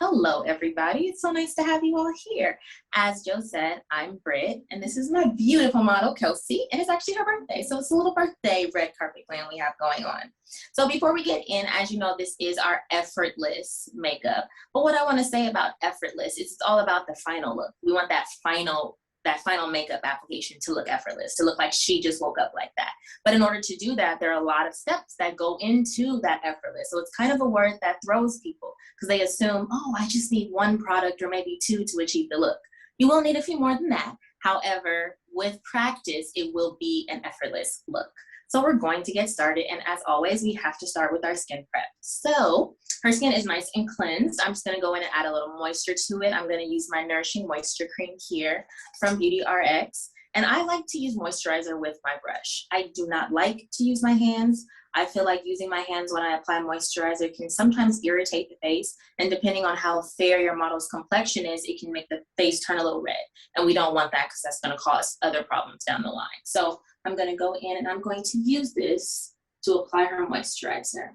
Hello, everybody. It's so nice to have you all here. As Joe said, I'm Britt, and this is my beautiful model, Kelsey, and it's actually her birthday. So it's a little birthday red carpet glam we have going on. So before we get in, as you know, this is our effortless makeup. But what I want to say about effortless is it's all about the final look. We want that final makeup application to look effortless, to look like she just woke up like that. But in order to do that, there are a lot of steps that go into that effortless. So it's kind of a word that throws people because they assume, oh, I just need one product or maybe two to achieve the look. You will need a few more than that. However, with practice, it will be an effortless look. So we're going to get started. And as always, we have to start with our skin prep. So her skin is nice and cleansed. I'm just gonna go in and add a little moisture to it. I'm gonna use my Nourishing Moisture Cream here from Beauty RX. And I like to use moisturizer with my brush. I do not like to use my hands. I feel like using my hands when I apply moisturizer can sometimes irritate the face. And depending on how fair your model's complexion is, it can make the face turn a little red. And we don't want that because that's gonna cause other problems down the line. So I'm gonna go in and I'm going to use this to apply her moisturizer.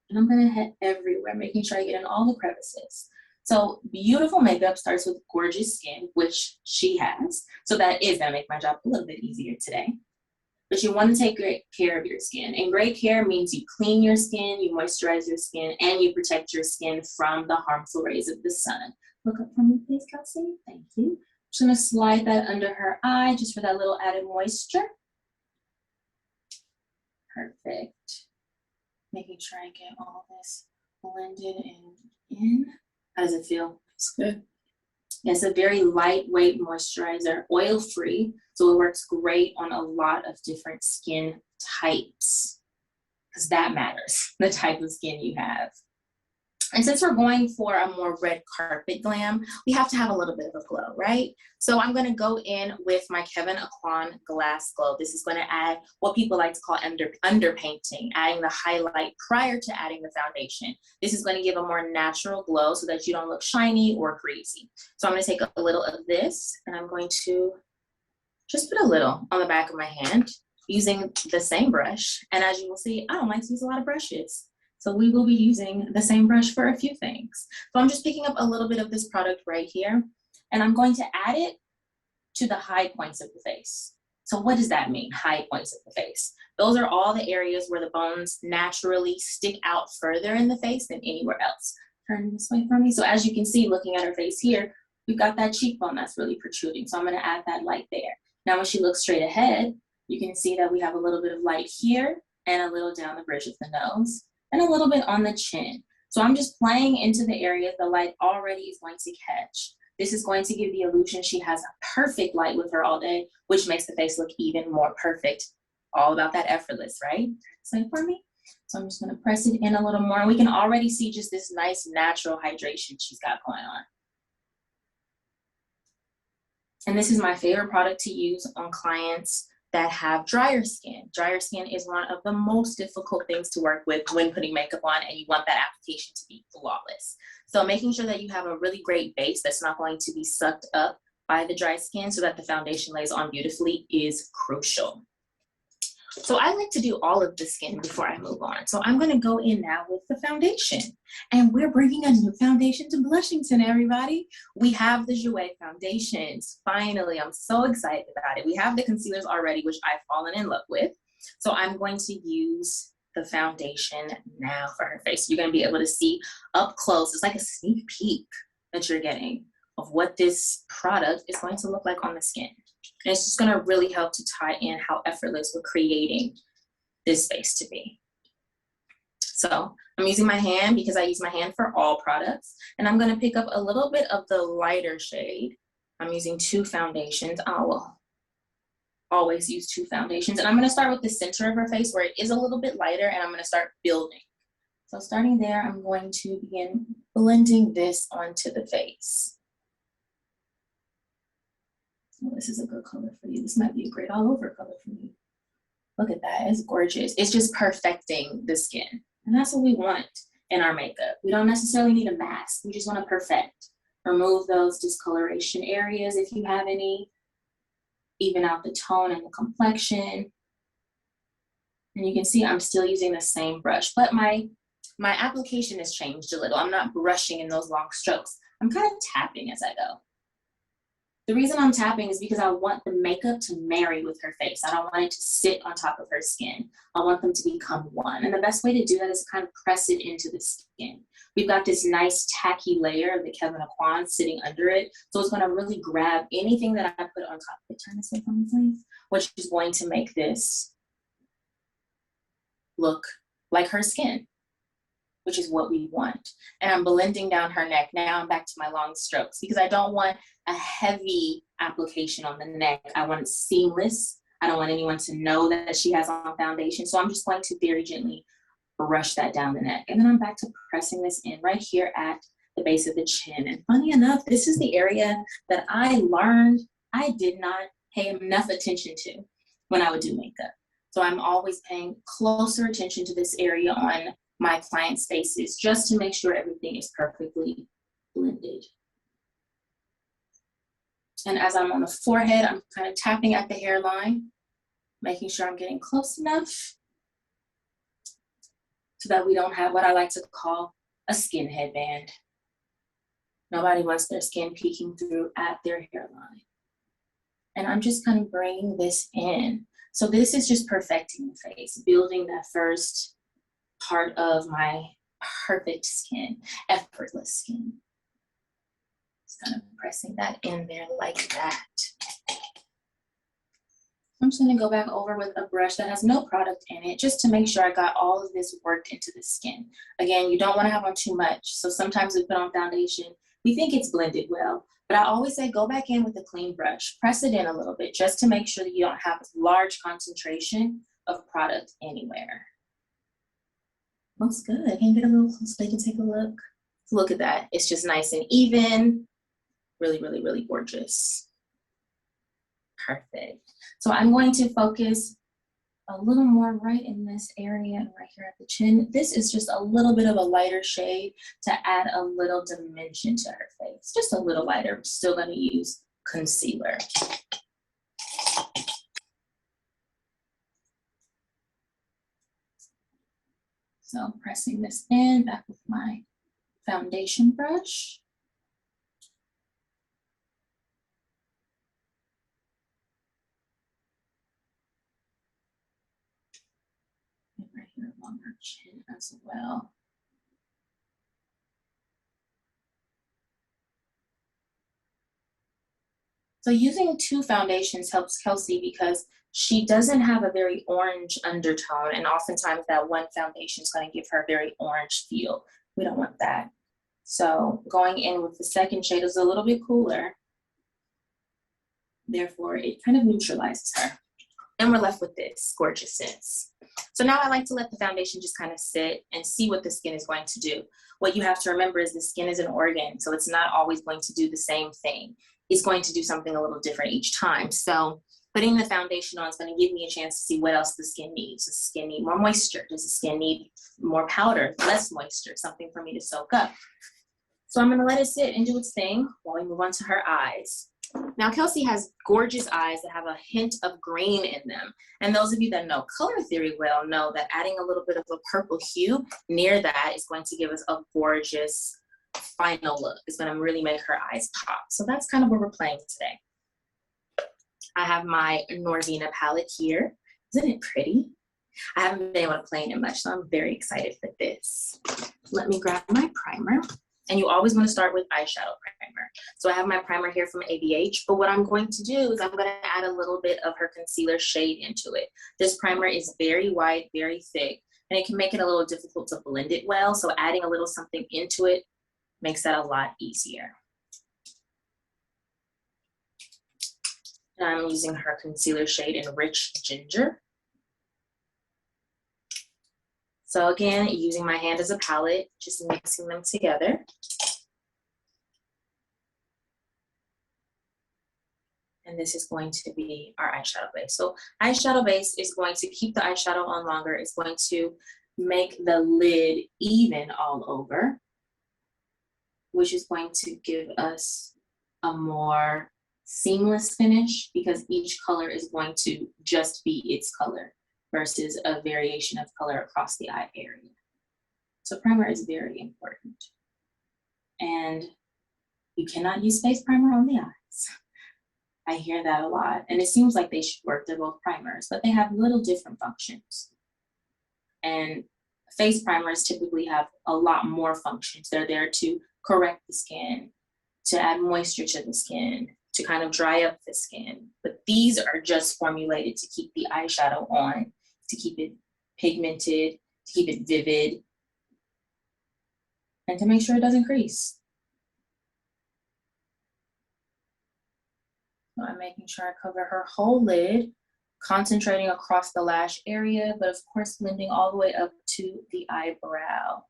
And I'm gonna hit everywhere, making sure I get in all the crevices. So beautiful makeup starts with gorgeous skin, which she has. So that is gonna make my job a little bit easier today. But you wanna take great care of your skin. And great care means you clean your skin, you moisturize your skin, and you protect your skin from the harmful rays of the sun. Look up for me, please, Kelsey. Thank you. Just gonna slide that under her eye just for that little added moisture. Perfect. Making sure I get all this blended and in. How does it feel? It's good. It's a very lightweight moisturizer, oil-free, so it works great on a lot of different skin types, because that matters, the type of skin you have. And since we're going for a more red carpet glam, we have to have a little bit of a glow, right? So I'm gonna go in with my Kevyn Aucoin Glass Glow. This is gonna add what people like to call underpainting, adding the highlight prior to adding the foundation. This is gonna give a more natural glow so that you don't look shiny or greasy. So I'm gonna take a little of this and I'm going to just put a little on the back of my hand using the same brush. And as you will see, I don't like to use a lot of brushes. So we will be using the same brush for a few things. So I'm just picking up a little bit of this product right here, and I'm going to add it to the high points of the face. So what does that mean, high points of the face? Those are all the areas where the bones naturally stick out further in the face than anywhere else. Turn this way for me. So as you can see, looking at her face here, we've got that cheekbone that's really protruding. So I'm gonna add that light there. Now when she looks straight ahead, you can see that we have a little bit of light here and a little down the bridge of the nose, and a little bit on the chin. So I'm just playing into the areas the light already is going to catch. This is going to give the illusion she has a perfect light with her all day, which makes the face look even more perfect. All about that effortless, right? Same for me. So I'm just gonna press it in a little more. And we can already see just this nice natural hydration she's got going on. And this is my favorite product to use on clients that have drier skin. Drier skin is one of the most difficult things to work with when putting makeup on, and you want that application to be flawless. So making sure that you have a really great base that's not going to be sucked up by the dry skin so that the foundation lays on beautifully is crucial. So I like to do all of the skin before I move on. So I'm gonna go in now with the foundation. And we're bringing a new foundation to Blushington, everybody. We have the Jouer foundations. Finally, I'm so excited about it. We have the concealers already, which I've fallen in love with. So I'm going to use the foundation now for her face. You're gonna be able to see up close. It's like a sneak peek that you're getting of what this product is going to look like on the skin. And it's just gonna really help to tie in how effortless we're creating this face to be. So I'm using my hand because I use my hand for all products. And I'm gonna pick up a little bit of the lighter shade. I'm using two foundations. I will always use two foundations. And I'm gonna start with the center of her face where it is a little bit lighter, and I'm gonna start building. So starting there, I'm going to begin blending this onto the face. Oh, this is a good color for you. This might be a great all over color for you. Look at that, it's gorgeous. It's just perfecting the skin. And that's what we want in our makeup. We don't necessarily need a mask. We just want to perfect. Remove those discoloration areas if you have any. Even out the tone and the complexion. And you can see I'm still using the same brush, but my my application has changed a little. I'm not brushing in those long strokes. I'm kind of tapping as I go. The reason I'm tapping is because I want the makeup to marry with her face. I don't want it to sit on top of her skin. I want them to become one. And the best way to do that is kind of press it into the skin. We've got this nice tacky layer of the Kevin Aquan sitting under it. So it's gonna really grab anything that I put on top of it. Turn this way from me, please. Which is going to make this look like her skin, which is what we want. And I'm blending down her neck. Now I'm back to my long strokes because I don't want a heavy application on the neck. I want it seamless. I don't want anyone to know that she has on foundation. So I'm just going to very gently brush that down the neck. And then I'm back to pressing this in right here at the base of the chin. And funny enough, this is the area that I learned I did not pay enough attention to when I would do makeup. So I'm always paying closer attention to this area on my clients' faces just to make sure everything is perfectly blended. And as I'm on the forehead, I'm kind of tapping at the hairline, making sure I'm getting close enough so that we don't have what I like to call a skin headband. Nobody wants their skin peeking through at their hairline. And I'm just kind of bringing this in. So this is just perfecting the face, building that first part of my perfect skin, effortless skin. Just kind of pressing that in there like that. I'm just gonna go back over with a brush that has no product in it just to make sure I got all of this worked into the skin. Again, you don't wanna have on too much. So sometimes we put on foundation, we think it's blended well, but I always say go back in with a clean brush, press it in a little bit just to make sure that you don't have a large concentration of product anywhere. Looks good. Can you get a little close so they can take a look? Look at that. It's just nice and even. Really, really, really gorgeous. Perfect. So I'm going to focus a little more right in this area and right here at the chin. This is just a little bit of a lighter shade to add a little dimension to her face. Just a little lighter. I'm still going to use concealer. So pressing this in, back with my foundation brush. And right here along her chin as well. So using two foundations helps Kelsey because she doesn't have a very orange undertone, and oftentimes that one foundation is going to give her a very orange feel. We don't want that. So going in with the second shade is a little bit cooler. Therefore, it kind of neutralizes her. And we're left with this gorgeousness. So now I like to let the foundation just kind of sit and see what the skin is going to do. What you have to remember is the skin is an organ, so it's not always going to do the same thing. It's going to do something a little different each time. So putting the foundation on is going to give me a chance to see what else the skin needs. Does the skin need more moisture? Does the skin need more powder, less moisture, something for me to soak up? So I'm going to let it sit and do its thing while we move on to her eyes. Now, Kelsey has gorgeous eyes that have a hint of green in them. And those of you that know color theory well know that adding a little bit of a purple hue near that is going to give us a gorgeous final look. It's going to really make her eyes pop. So that's kind of what we're playing today. I have my Norvina palette here. Isn't it pretty? I haven't been able to play in it much, so I'm very excited for this. Let me grab my primer. And you always want to start with eyeshadow primer. So I have my primer here from ABH, but what I'm going to do is I'm going to add a little bit of her concealer shade into it. This primer is very white, very thick, and it can make it a little difficult to blend it well. So adding a little something into it makes that a lot easier. And I'm using her concealer shade in Rich Ginger. So again, using my hand as a palette, just mixing them together. And this is going to be our eyeshadow base. So eyeshadow base is going to keep the eyeshadow on longer. It's going to make the lid even all over, which is going to give us a more seamless finish because each color is going to just be its color versus a variation of color across the eye area. So primer is very important. And you cannot use face primer on the eyes. I hear that a lot. And it seems like they should work. They're both primers, but they have little different functions. And face primers typically have a lot more functions. They're there to correct the skin, to add moisture to the skin, to kind of dry up the skin. But these are just formulated to keep the eyeshadow on, to keep it pigmented, to keep it vivid, and to make sure it doesn't crease. So I'm making sure I cover her whole lid, concentrating across the lash area, but of course blending all the way up to the eyebrow.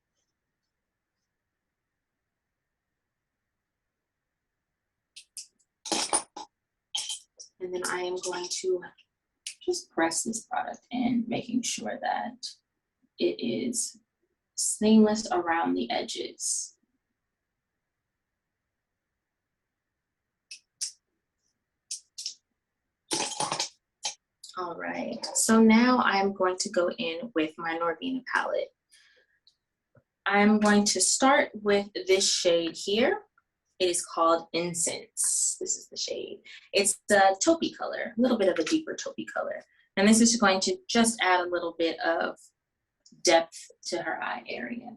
And then I am going to just press this product in, making sure that it is seamless around the edges. All right, so now I'm going to go in with my Norvina palette. I'm going to start with this shade here. It is called Incense. This is the shade. It's a taupey color, a little bit of a deeper taupey color. And this is going to just add a little bit of depth to her eye area.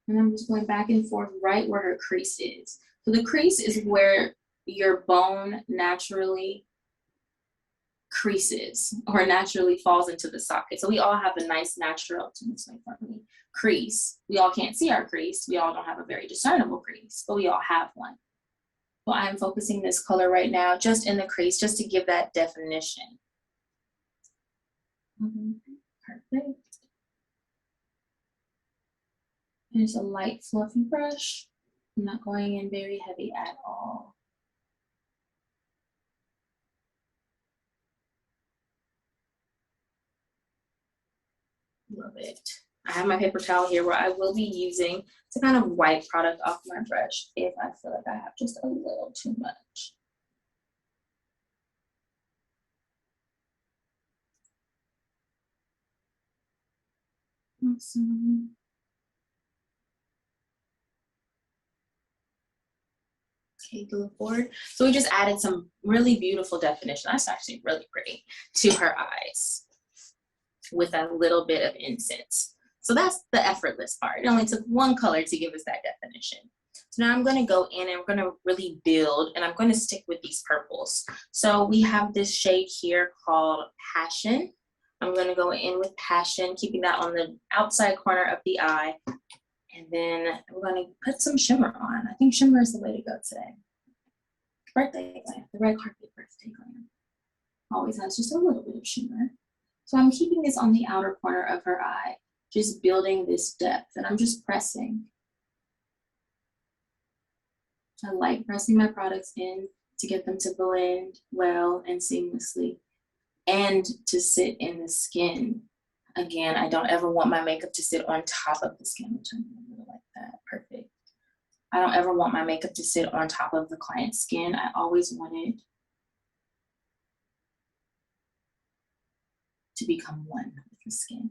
And I'm just going back and forth right where her crease is. So the crease is where your bone naturally creases or naturally falls into the socket. So we all have a nice natural, crease. We all can't see our crease. We all don't have a very discernible crease, but we all have one. So I'm focusing this color right now just in the crease, just to give that definition. Perfect. There's a light fluffy brush. I'm not going in very heavy at all. Love it. I have my paper towel here where I will be using to kind of wipe product off my brush if I feel like I have just a little too much. Awesome. Okay, to look forward. So we just added some really beautiful definition. That's actually really pretty to her eyes with a little bit of incense. So that's the effortless part. It only took one color to give us that definition. So now I'm going to go in and I'm going to really build, and I'm going to stick with these purples. So we have this shade here called Passion. I'm going to go in with Passion, keeping that on the outside corner of the eye. And then I'm going to put some shimmer on. I think shimmer is the way to go today. Birthday glam, the red carpet birthday glam. Always has just a little bit of shimmer. So I'm keeping this on the outer corner of her eye, just building this depth, and I'm just pressing. I like pressing my products in to get them to blend well and seamlessly, and to sit in the skin. Again, I don't ever want my makeup to sit on top of the skin, which I'm really like that. Perfect. I don't ever want my makeup to sit on top of the client's skin. I always want it to become one with the skin.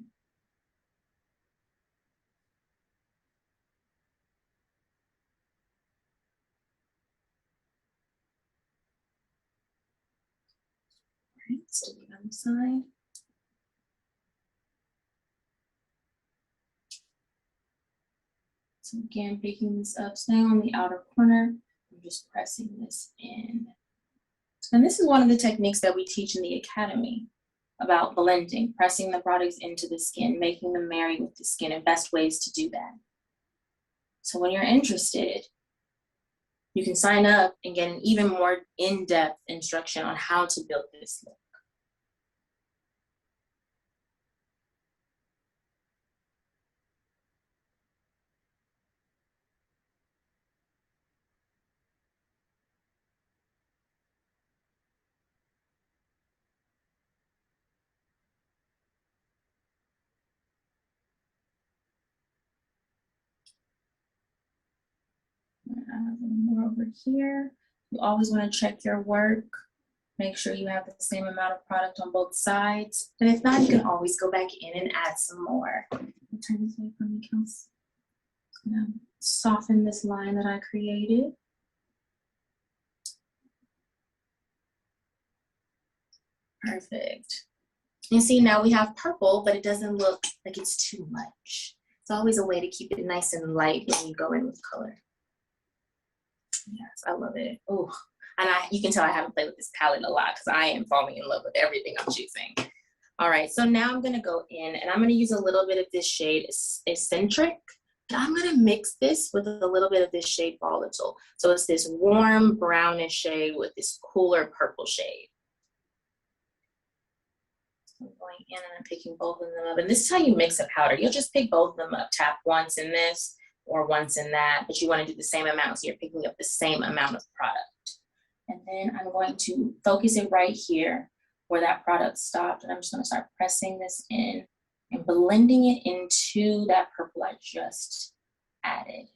All right, let's do the other side. So again, picking this up, staying on the outer corner, I'm just pressing this in. And this is one of the techniques that we teach in the academy about blending, pressing the products into the skin, making them marry with the skin, and best ways to do that. So when you're interested, you can sign up and get an even more in-depth instruction on how to build this look. I have more over here. You always want to check your work. Make sure you have the same amount of product on both sides. And if not, you can always go back in and add some more. Turn this way from me, Kels. I'm gonna soften this line that I created. Perfect. You see, now we have purple, but it doesn't look like it's too much. It's always a way to keep it nice and light when you go in with color. Yes, I love it. Oh, and you can tell I haven't played with this palette a lot because I am falling in love with everything I'm choosing. All right, so now I'm gonna go in and I'm gonna use a little bit of this shade, Eccentric. And I'm gonna mix this with a little bit of this shade, Volatile. So it's this warm brownish shade with this cooler purple shade. I'm going in and I'm picking both of them up. And this is how you mix a powder. You'll just pick both of them up, tap once in this or once in that, but you want to do the same amount, so you're picking up the same amount of product. And then I'm going to focus it right here where that product stopped, and I'm just going to start pressing this in and blending it into that purple I just added.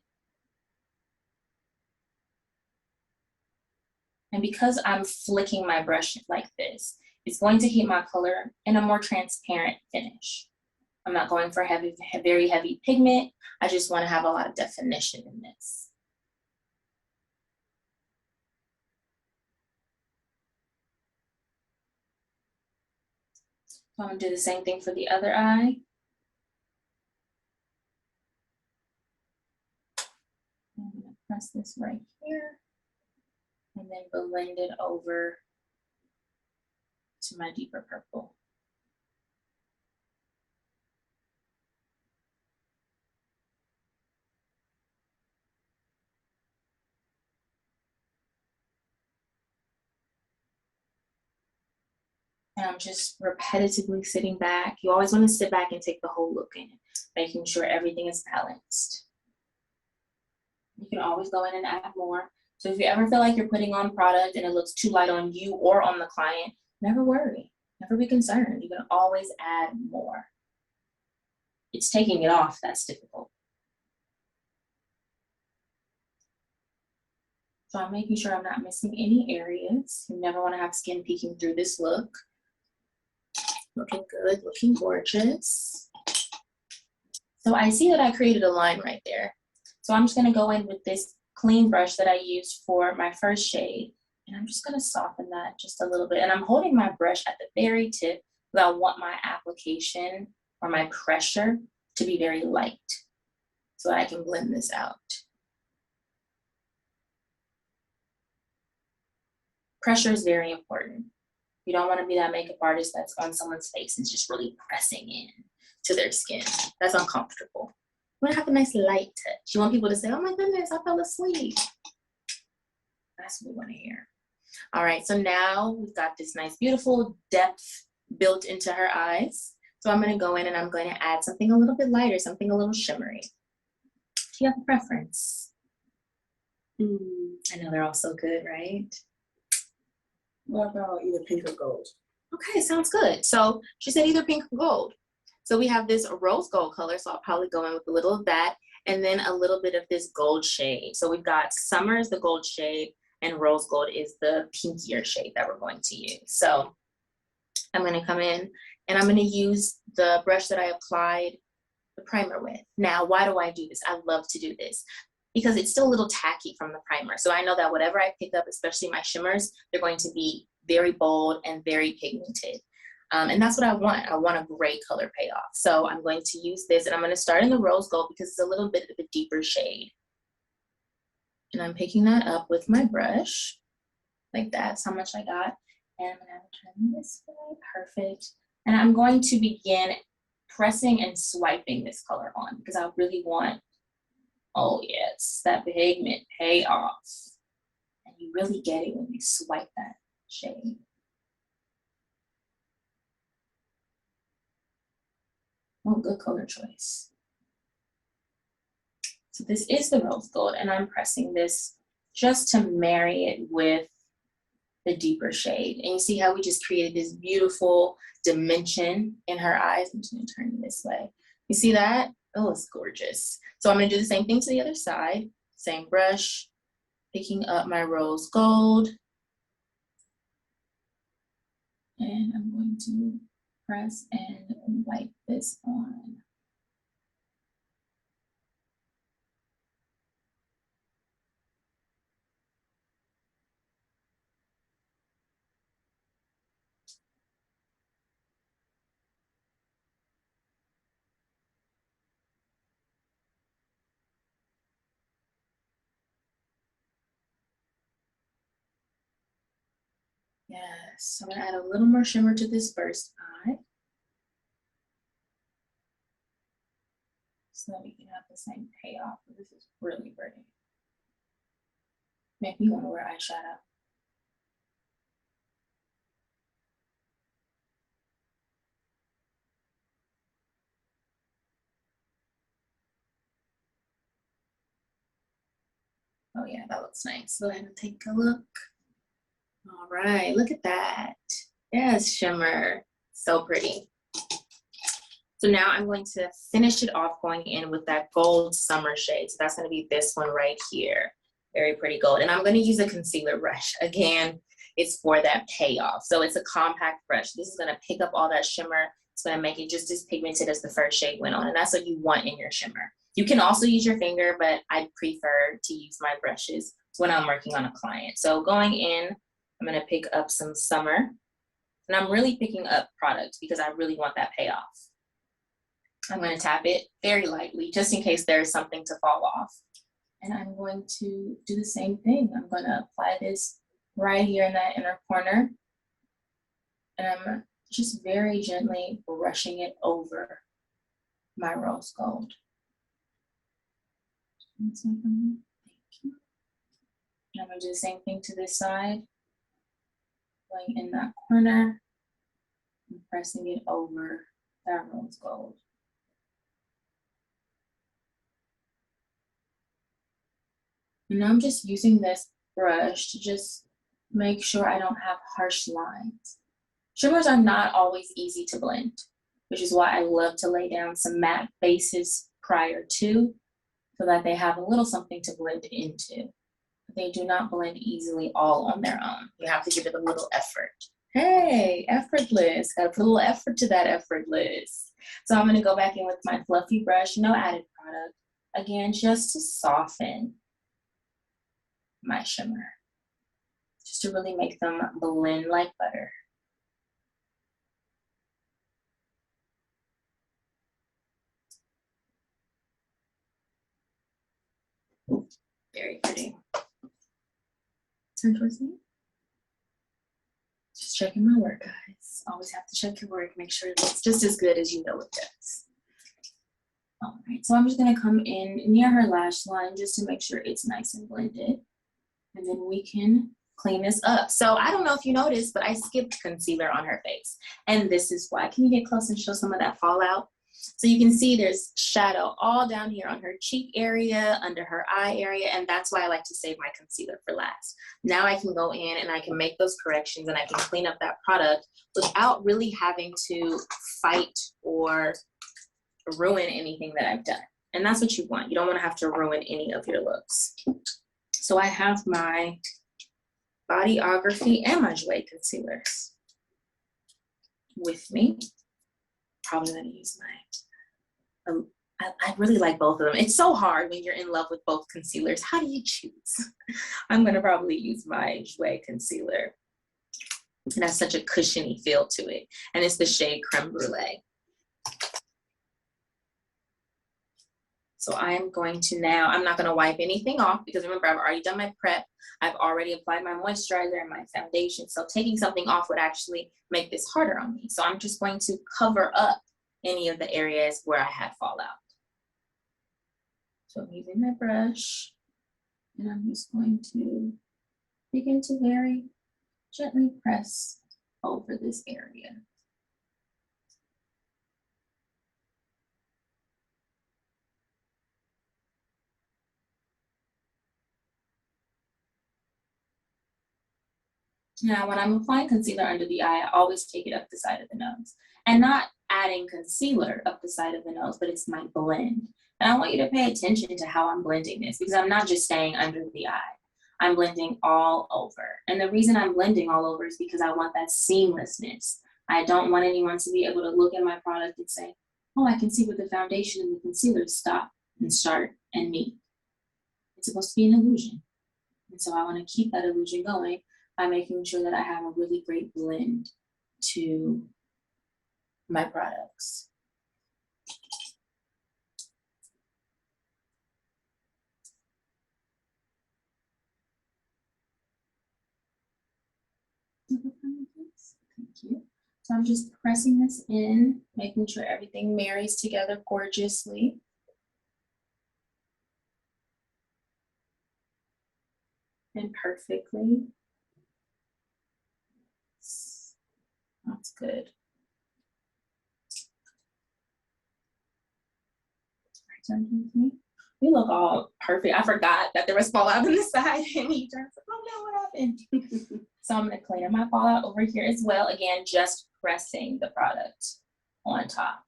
And because I'm flicking my brush like this, it's going to keep my color in a more transparent finish. I'm not going for very heavy pigment. I just want to have a lot of definition in this. So I'm going to do the same thing for the other eye. I'm going to press this right here and then blend it over to my deeper purple. And I'm just repetitively sitting back. You always want to sit back and take the whole look in, making sure everything is balanced. You can always go in and add more. So if you ever feel like you're putting on product and it looks too light on you or on the client, never worry, never be concerned. You can always add more. It's taking it off that's difficult. So I'm making sure I'm not missing any areas. You never want to have skin peeking through this look. Looking good, looking gorgeous. So I see that I created a line right there. So I'm just gonna go in with this clean brush that I used for my first shade, and I'm just gonna soften that just a little bit. And I'm holding my brush at the very tip because I want my application or my pressure to be very light so that I can blend this out. Pressure is very important. You don't want to be that makeup artist that's on someone's face and just really pressing in to their skin. That's uncomfortable. You want to have a nice light touch. You want people to say, oh my goodness, I fell asleep. That's what we want to hear. All right, so now we've got this nice, beautiful depth built into her eyes. So I'm going to go in and I'm going to add something a little bit lighter, something a little shimmery. Do you have a preference? I know they're all so good, right? What about either pink or gold? Okay, sounds good. So she said either pink or gold. So we have this rose gold color, so I'll probably go in with a little of that, and then a little bit of this gold shade. So we've got Summer is the gold shade, and Rose Gold is the pinkier shade that we're going to use. So I'm going to come in, and I'm going to use the brush that I applied the primer with. Now, why do I do this? I love to do this because it's still a little tacky from the primer. So I know that whatever I pick up, especially my shimmers, they're going to be very bold and very pigmented. And that's what I want. I want a gray color payoff. So I'm going to use this, and I'm going to start in the Rose Gold because it's a little bit of a deeper shade. And I'm picking that up with my brush, like that's how much I got. And I'm going to turn this way, perfect. And I'm going to begin pressing and swiping this color on because I really want, oh yes, that pigment payoff. And you really get it when you swipe that shade. Oh, good color choice. So this is the Rose Gold, and I'm pressing this just to marry it with the deeper shade. And you see how we just created this beautiful dimension in her eyes. I'm just gonna turn it this way. You see that? Oh, it's gorgeous. So I'm gonna do the same thing to the other side. Same brush, picking up my Rose Gold. And I'm going to press and wipe this on. Yes, so I'm gonna add a little more shimmer to this first eye, so that we can have the same payoff. This is really pretty. Make me want to wear eyeshadow. Oh yeah, that looks nice. Go ahead and take a look. All right, look at that. Yes, shimmer, so pretty. So now I'm going to finish it off going in with that gold summer shade. So that's gonna be this one right here. Very pretty gold. And I'm gonna use a concealer brush. Again, it's for that payoff. So it's a compact brush. This is gonna pick up all that shimmer. It's gonna make it just as pigmented as the first shade went on. And that's what you want in your shimmer. You can also use your finger, but I prefer to use my brushes when I'm working on a client. So going in, I'm gonna pick up some summer. And I'm really picking up products because I really want that payoff. I'm going to tap it very lightly just in case there's something to fall off. And I'm going to do the same thing. I'm going to apply this right here in that inner corner. And I'm just very gently brushing it over my rose gold. Thank you. And I'm going to do the same thing to this side. Going in that corner and pressing it over that rose gold. And I'm just using this brush to just make sure I don't have harsh lines. Shimmers are not always easy to blend, which is why I love to lay down some matte bases prior to, so that they have a little something to blend into. But they do not blend easily all on their own. You have to give it a little effort. Hey, effortless. Gotta put a little effort to that effortless. So I'm gonna go back in with my fluffy brush, no added product. Again, just to soften my shimmer, just to really make them blend like butter. Very pretty. Turn towards me. Just checking my work, guys. Always have to check your work, make sure it looks just as good as you know it does. All right, so I'm just gonna come in near her lash line just to make sure it's nice and blended. And then we can clean this up. So I don't know if you noticed, but I skipped concealer on her face. And this is why. Can you get close and show some of that fallout? So you can see there's shadow all down here on her cheek area, under her eye area, and that's why I like to save my concealer for last. Now I can go in and I can make those corrections and I can clean up that product without really having to fight or ruin anything that I've done. And that's what you want. You don't want to have to ruin any of your looks. So I have my Bodyography and my Jouer concealers with me. Probably gonna use my, I really like both of them. It's so hard when you're in love with both concealers. How do you choose? I'm gonna probably use my Jouer concealer. It has such a cushiony feel to it. And it's the shade Creme Brulee. So I'm going to now, I'm not gonna wipe anything off because remember, I've already done my prep. I've already applied my moisturizer and my foundation. So taking something off would actually make this harder on me. So I'm just going to cover up any of the areas where I had fallout. So I'm using my brush and I'm just going to begin to very gently press over this area. Now, when I'm applying concealer under the eye, I always take it up the side of the nose. And not adding concealer up the side of the nose, but it's my blend. And I want you to pay attention to how I'm blending this because I'm not just staying under the eye. I'm blending all over. And the reason I'm blending all over is because I want that seamlessness. I don't want anyone to be able to look at my product and say, oh, I can see where the foundation and the concealer stop and start and meet. It's supposed to be an illusion. And so I want to keep that illusion going by making sure that I have a really great blend to my products. Thank you. So I'm just pressing this in, making sure everything marries together gorgeously. And perfectly. That's good. You look all perfect. I forgot that there was fallout on the side and he turns, oh no, what happened? So I'm gonna clean up my fallout over here as well. Again, just pressing the product on top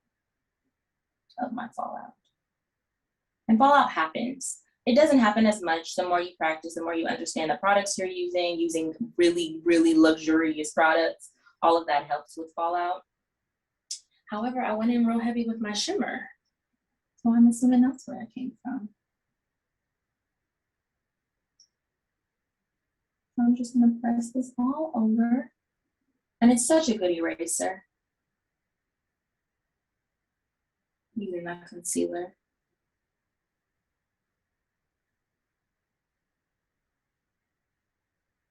of my fallout. And fallout happens. It doesn't happen as much the more you practice, the more you understand the products you're using really, really luxurious products. All of that helps with fallout. However, I went in real heavy with my shimmer. So I'm assuming that's where it came from. So I'm just gonna press this all over. And it's such a good eraser. Using that concealer.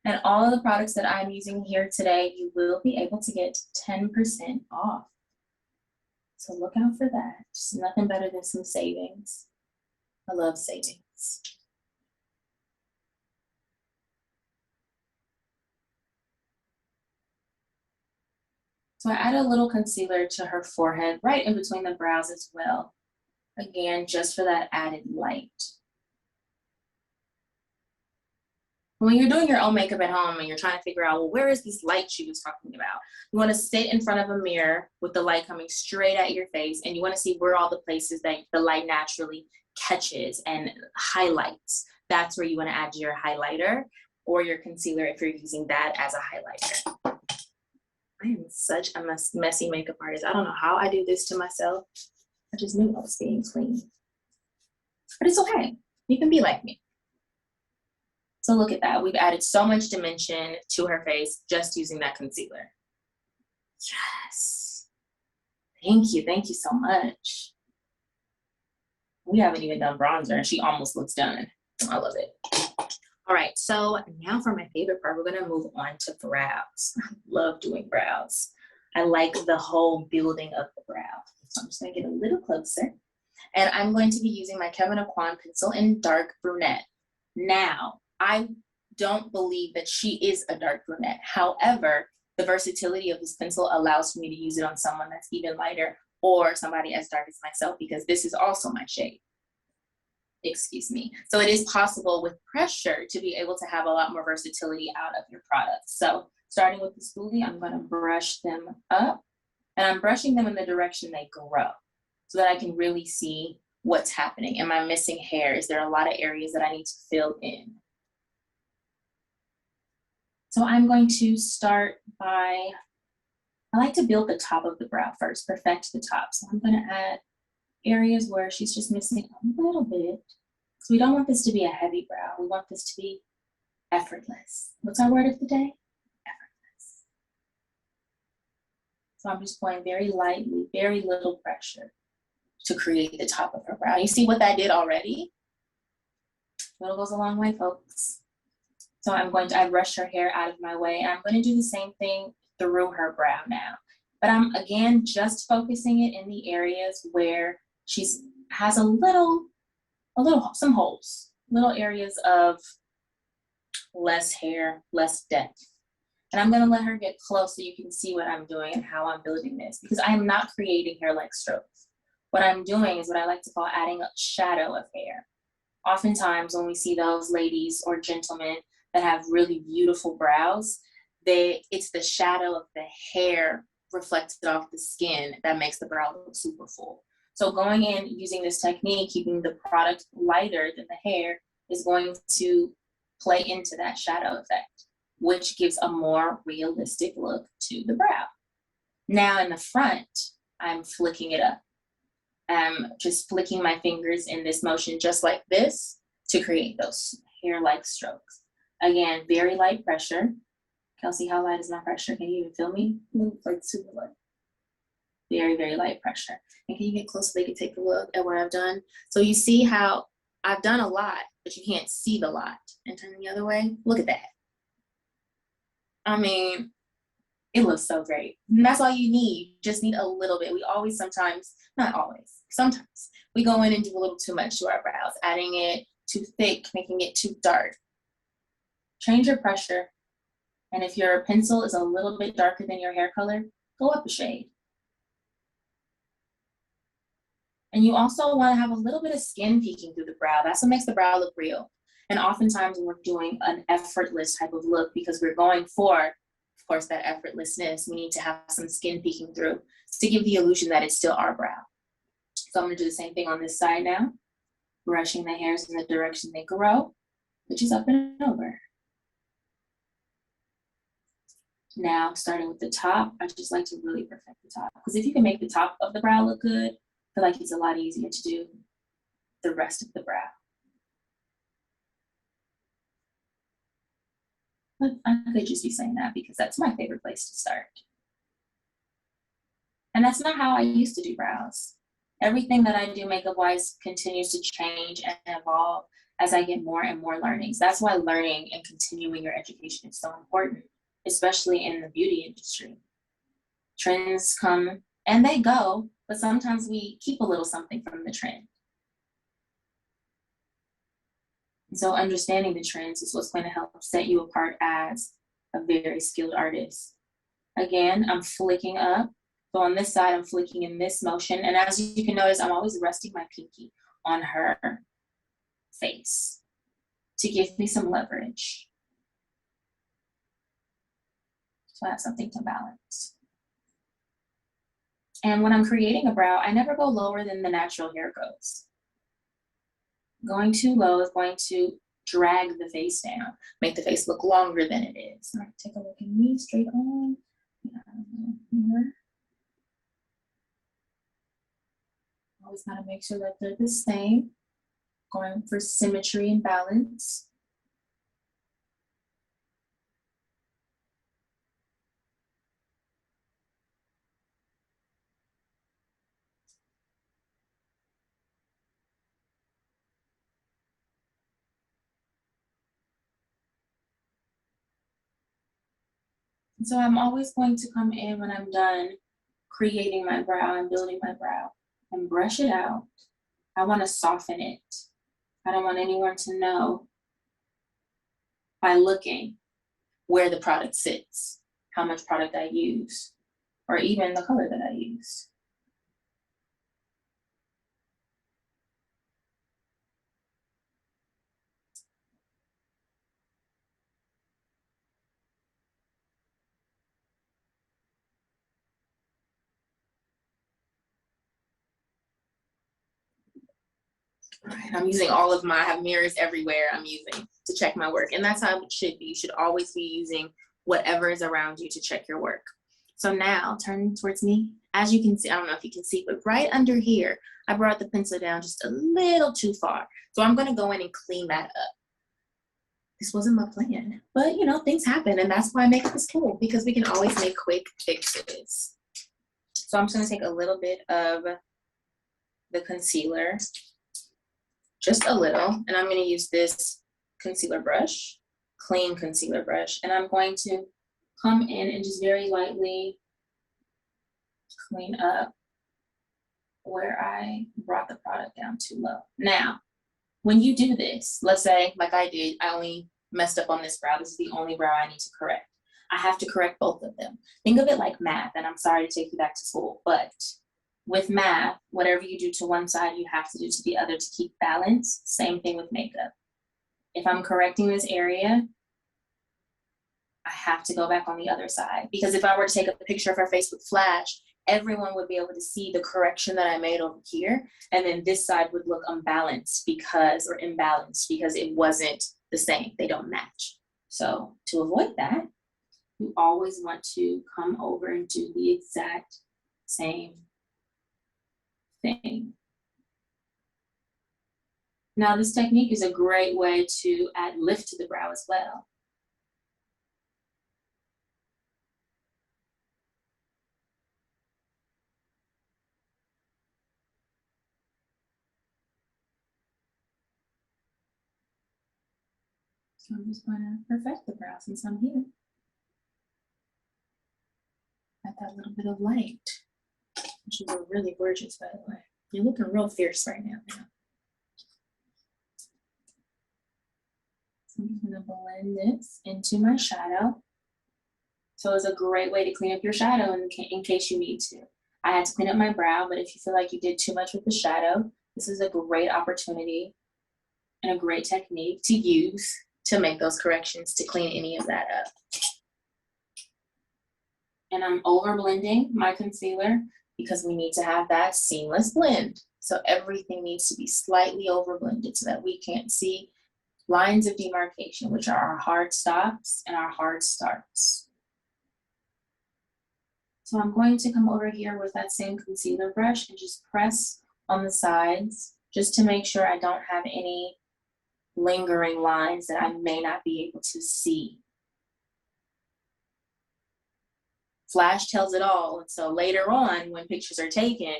And all of the products that I'm using here today, you will be able to get 10% off. So look out for that. Just nothing better than some savings. I love savings. So I add a little concealer to her forehead, right in between the brows as well. Again, just for that added light. When you're doing your own makeup at home and you're trying to figure out, well, where is this light she was talking about? You want to sit in front of a mirror with the light coming straight at your face, and you want to see where all the places that the light naturally catches and highlights. That's where you want to add your highlighter or your concealer if you're using that as a highlighter. I am such a messy makeup artist. I don't know how I do this to myself. I just knew I was being clean. But it's okay. You can be like me. So look at that. We've added so much dimension to her face just using that concealer. Yes. Thank you. Thank you so much. We haven't even done bronzer and she almost looks done. I love it. All right, so now for my favorite part, we're gonna move on to brows. I love doing brows. I like the whole building of the brow. So I'm just gonna get a little closer. And I'm going to be using my Kevyn Aucoin pencil in dark brunette. Now, I don't believe that she is a dark brunette. However, the versatility of this pencil allows for me to use it on someone that's even lighter or somebody as dark as myself, because this is also my shade. Excuse me. So it is possible with pressure to be able to have a lot more versatility out of your products. So starting with the spoolie, I'm going to brush them up, and I'm brushing them in the direction they grow so that I can really see what's happening. Am I missing hair? Is there a lot of areas that I need to fill in? So I'm going to start by, I like to build the top of the brow first, perfect the top. So I'm going to add areas where she's just missing a little bit. So we don't want this to be a heavy brow. We want this to be effortless. What's our word of the day? Effortless. So I'm just going very lightly, very little pressure to create the top of her brow. You see what that did already? Little goes a long way, folks. So I brush her hair out of my way, and I'm going to do the same thing through her brow now. But I'm, again, just focusing it in the areas where has some holes, little areas of less hair, less depth. And I'm gonna let her get close so you can see what I'm doing and how I'm building this, because I am not creating hair-like strokes. What I'm doing is what I like to call adding a shadow of hair. Oftentimes when we see those ladies or gentlemen that have really beautiful brows, it's the shadow of the hair reflected off the skin that makes the brow look super full. So going in, using this technique, keeping the product lighter than the hair, is going to play into that shadow effect, which gives a more realistic look to the brow. Now in the front, I'm flicking it up. I'm just flicking my fingers in this motion just like this to create those hair-like strokes. Again, very light pressure. Kelsey, how light is my pressure? Can you even feel me? Like super light. Very, very light pressure. And can you get close so they can take a look at what I've done? So you see how I've done a lot, but you can't see the lot. And turn the other way, look at that. I mean, it looks so great. And that's all you need. Just need a little bit. We always sometimes, not always, sometimes we go in and do a little too much to our brows, adding it too thick, making it too dark. Change your pressure. And if your pencil is a little bit darker than your hair color, go up a shade. And you also want to have a little bit of skin peeking through the brow. That's what makes the brow look real. And oftentimes when we're doing an effortless type of look, because we're going for, of course, that effortlessness, we need to have some skin peeking through to give the illusion that it's still our brow. So I'm going to do the same thing on this side now, brushing the hairs in the direction they grow, which is up and over. Now, starting with the top, I just like to really perfect the top. Because if you can make the top of the brow look good, I feel like it's a lot easier to do the rest of the brow. But I could just be saying that because that's my favorite place to start. And that's not how I used to do brows. Everything that I do makeup-wise continues to change and evolve as I get more and more learnings. That's why learning and continuing your education is so important, especially in the beauty industry. Trends come and they go, but sometimes we keep a little something from the trend. And so understanding the trends is what's going to help set you apart as a very skilled artist. Again, I'm flicking up. So on this side, I'm flicking in this motion. And as you can notice, I'm always resting my pinky on her face to give me some leverage. So I have something to balance. And when I'm creating a brow, I never go lower than the natural hair goes. Going too low is going to drag the face down, make the face look longer than it is. So I can take a look at me straight on. Here. Always gotta make sure that they're the same. Going for symmetry and balance. So I'm always going to come in when I'm done creating my brow and building my brow and brush it out. I want to soften it. I don't want anyone to know by looking where the product sits, how much product I use, or even the color that I use. Right, I'm using all of my, I have mirrors everywhere I'm using to check my work. And that's how it should be. You should always be using whatever is around you to check your work. So now turn towards me. As you can see, I don't know if you can see, but right under here, I brought the pencil down just a little too far. So I'm gonna go in and clean that up. This wasn't my plan, but you know, things happen and that's why makeup is cool because we can always make quick fixes. So I'm just gonna take a little bit of the concealer, just a little, and I'm going to use this concealer brush, clean concealer brush, and I'm going to come in and just very lightly clean up where I brought the product down too low. Now, when you do this, let's say, like I did, I only messed up on this brow. This is the only brow I need to correct. I have to correct both of them. Think of it like math, and I'm sorry to take you back to school, but with math, whatever you do to one side, you have to do to the other to keep balance. Same thing with makeup. If I'm correcting this area, I have to go back on the other side. Because if I were to take a picture of her face with flash, everyone would be able to see the correction that I made over here. And then this side would look unbalanced because, or imbalanced because it wasn't the same. They don't match. So to avoid that, you always want to come over and do the exact same thing. Now, this technique is a great way to add lift to the brow as well. So I'm just going to perfect the brow since I'm here. Add that little bit of light, which is really gorgeous, by the way. You're looking real fierce right now. So I'm just going to blend this into my shadow. So it's a great way to clean up your shadow in case you need to. I had to clean up my brow, but if you feel like you did too much with the shadow, this is a great opportunity and a great technique to use to make those corrections to clean any of that up. And I'm over blending my concealer because we need to have that seamless blend. So everything needs to be slightly over blended so that we can't see lines of demarcation, which are our hard stops and our hard starts. So I'm going to come over here with that same concealer brush and just press on the sides just to make sure I don't have any lingering lines that I may not be able to see. Flash tells it all. And so later on, when pictures are taken,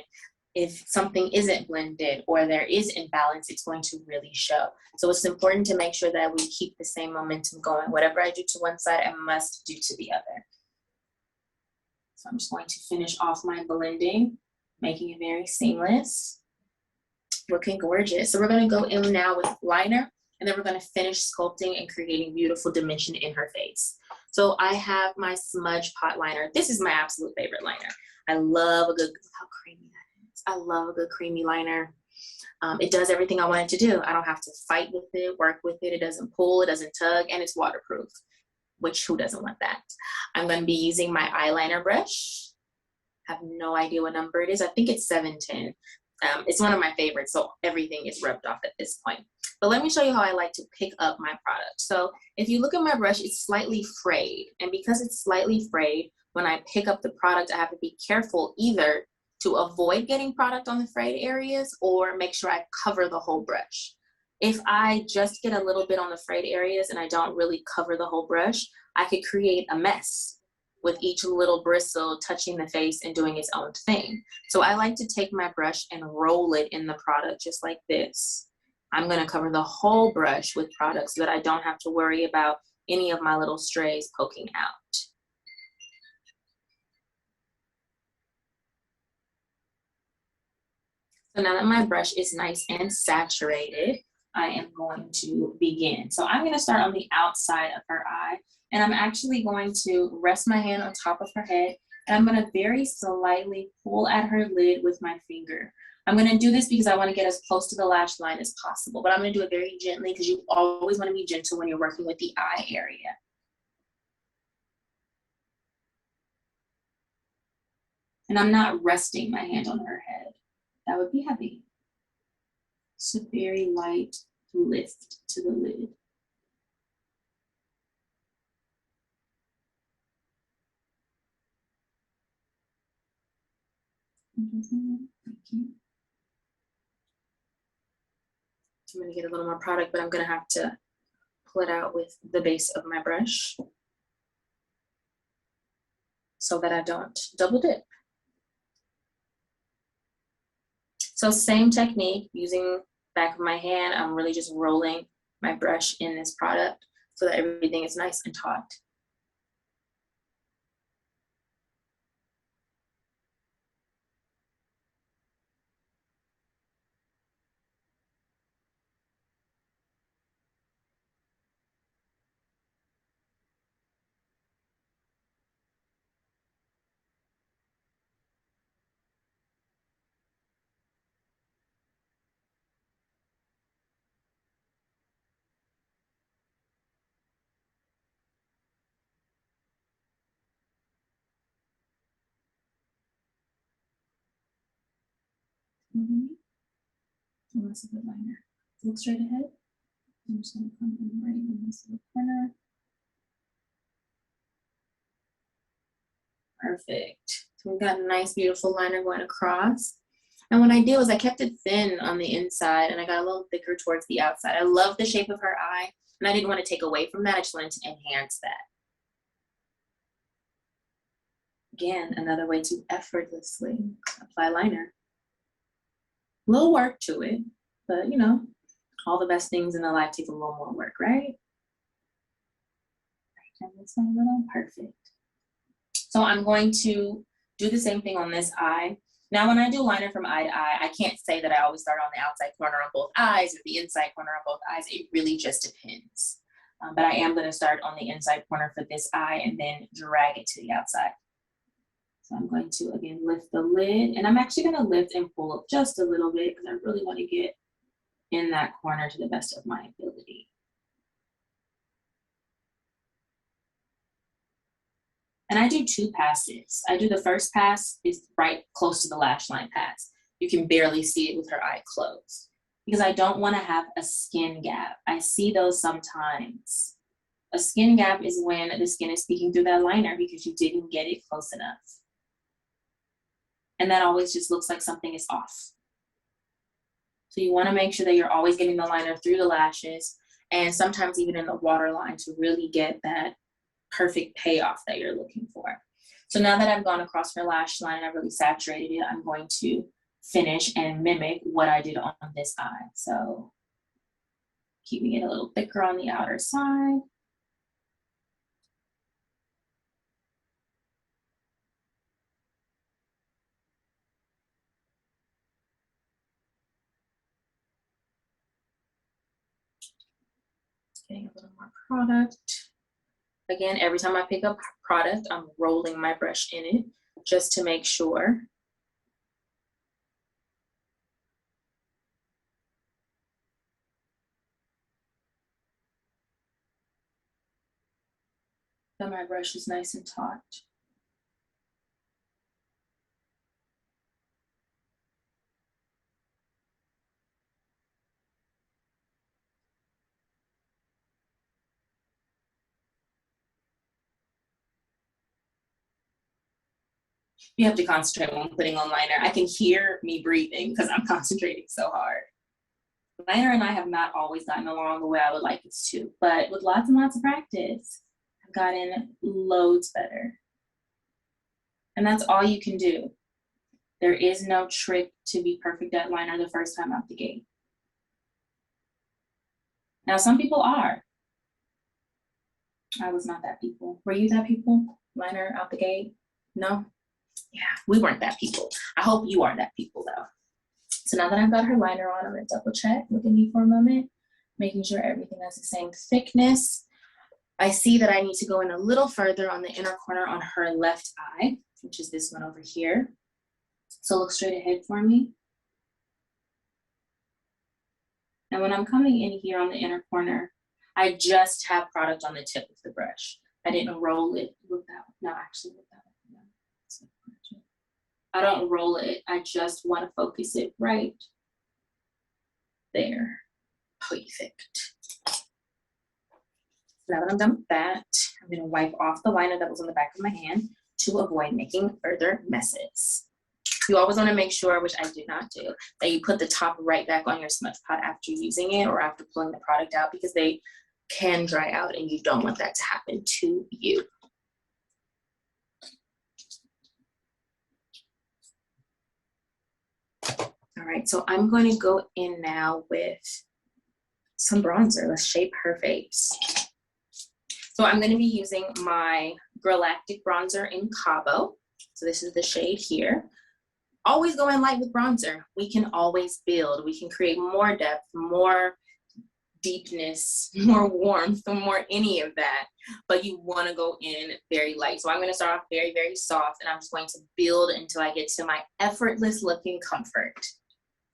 if something isn't blended or there is imbalance, it's going to really show. So it's important to make sure that we keep the same momentum going. Whatever I do to one side, I must do to the other. So I'm just going to finish off my blending, making it very seamless. Looking gorgeous. So we're going to go in now with liner, and then we're going to finish sculpting and creating beautiful dimension in her face. So I have my smudge pot liner. This is my absolute favorite liner. I love a good, how creamy that is. I love a good creamy liner. It does everything I want it to do. I don't have to fight with it, work with it. It doesn't pull, it doesn't tug, and it's waterproof, which who doesn't want that? I'm going to be using my eyeliner brush. I have no idea what number it is. I think it's 710. It's one of my favorites, so everything is rubbed off at this point. But let me show you how I like to pick up my product. So if you look at my brush, it's slightly frayed. And because it's slightly frayed, when I pick up the product, I have to be careful either to avoid getting product on the frayed areas or make sure I cover the whole brush. If I just get a little bit on the frayed areas and I don't really cover the whole brush, I could create a mess with each little bristle touching the face and doing its own thing. So I like to take my brush and roll it in the product just like this. I'm going to cover the whole brush with product so that I don't have to worry about any of my little strays poking out. So now that my brush is nice and saturated, I am going to begin. So I'm going to start on the outside of her eye, and I'm actually going to rest my hand on top of her head, and I'm going to very slightly pull at her lid with my finger. I'm going to do this because I want to get as close to the lash line as possible, but I'm going to do it very gently because you always want to be gentle when you're working with the eye area. And I'm not resting my hand on her head. That would be heavy. It's a very light lift to the lid. Thank you. I'm going to get a little more product, but I'm going to have to pull it out with the base of my brush so that I don't double dip. So same technique, using back of my hand, I'm really just rolling my brush in this product so that everything is nice and taut. That's a good liner. Look straight ahead. I'm just gonna come in right in this little corner. Perfect. So we've got a nice, beautiful liner going across. And what I did was I kept it thin on the inside and I got a little thicker towards the outside. I love the shape of her eye and I didn't want to take away from that. I just wanted to enhance that. Again, another way to effortlessly apply liner. A little work to it, but you know, all the best things in the life take a little more work, right? Turn this one a little perfect. So I'm going to do the same thing on this eye. Now, when I do liner from eye to eye, I can't say that I always start on the outside corner on both eyes or the inside corner on both eyes. It really just depends. But I am going to start on the inside corner for this eye and then drag it to the outside. So I'm going to, again, lift the lid. And I'm actually going to lift and pull up just a little bit because I really want to get in that corner to the best of my ability. And I do 2 passes. I do the first pass is right close to the lash line pass. You can barely see it with her eye closed because I don't want to have a skin gap. I see those sometimes. A skin gap is when the skin is speaking through that liner because you didn't get it close enough. And that always just looks like something is off. So you want to make sure that you're always getting the liner through the lashes and sometimes even in the waterline to really get that perfect payoff that you're looking for. So now that I've gone across her lash line and I've really saturated it, I'm going to finish and mimic what I did on this eye. So keeping it a little thicker on the outer side. Getting a little more product. Again, every time I pick up product, I'm rolling my brush in it just to make sure. That my brush is nice and taut. You have to concentrate when putting on liner. I can hear me breathing because I'm concentrating so hard. Liner and I have not always gotten along the way I would like us to, but with lots and lots of practice, I've gotten loads better. And that's all you can do. There is no trick to be perfect at liner the first time out the gate. Now, some people are. I was not that people. Were you that people? Liner out the gate? No? Yeah, we weren't that people. I hope you are that people though. So now that I've got her liner on, I'm gonna double check. Look at me for a moment, making sure everything has the same thickness. I see that I need to go in a little further on the inner corner on her left eye, which is this one over here. So look straight ahead for me. And when I'm coming in here on the inner corner, I just have product on the tip of the brush. I didn't roll it. Look that way. No, actually, look that way. No. I don't roll it. I just want to focus it right there. Perfect. Now that I'm done with that, I'm going to wipe off the liner that was on the back of my hand to avoid making further messes. You always want to make sure, which I did not do, that you put the top right back on your smudge pot after using it or after pulling the product out because they can dry out and you don't want that to happen to you. All right, so I'm going to go in now with some bronzer. Let's shape her face. So I'm going to be using my Galactic bronzer in Cabo. So this is the shade here. Always go in light with bronzer. We can always build. We can create more depth, more deepness, more warmth, more any of that. But you want to go in very light. So I'm going to start off very, very soft, and I'm just going to build until I get to my effortless looking comfort.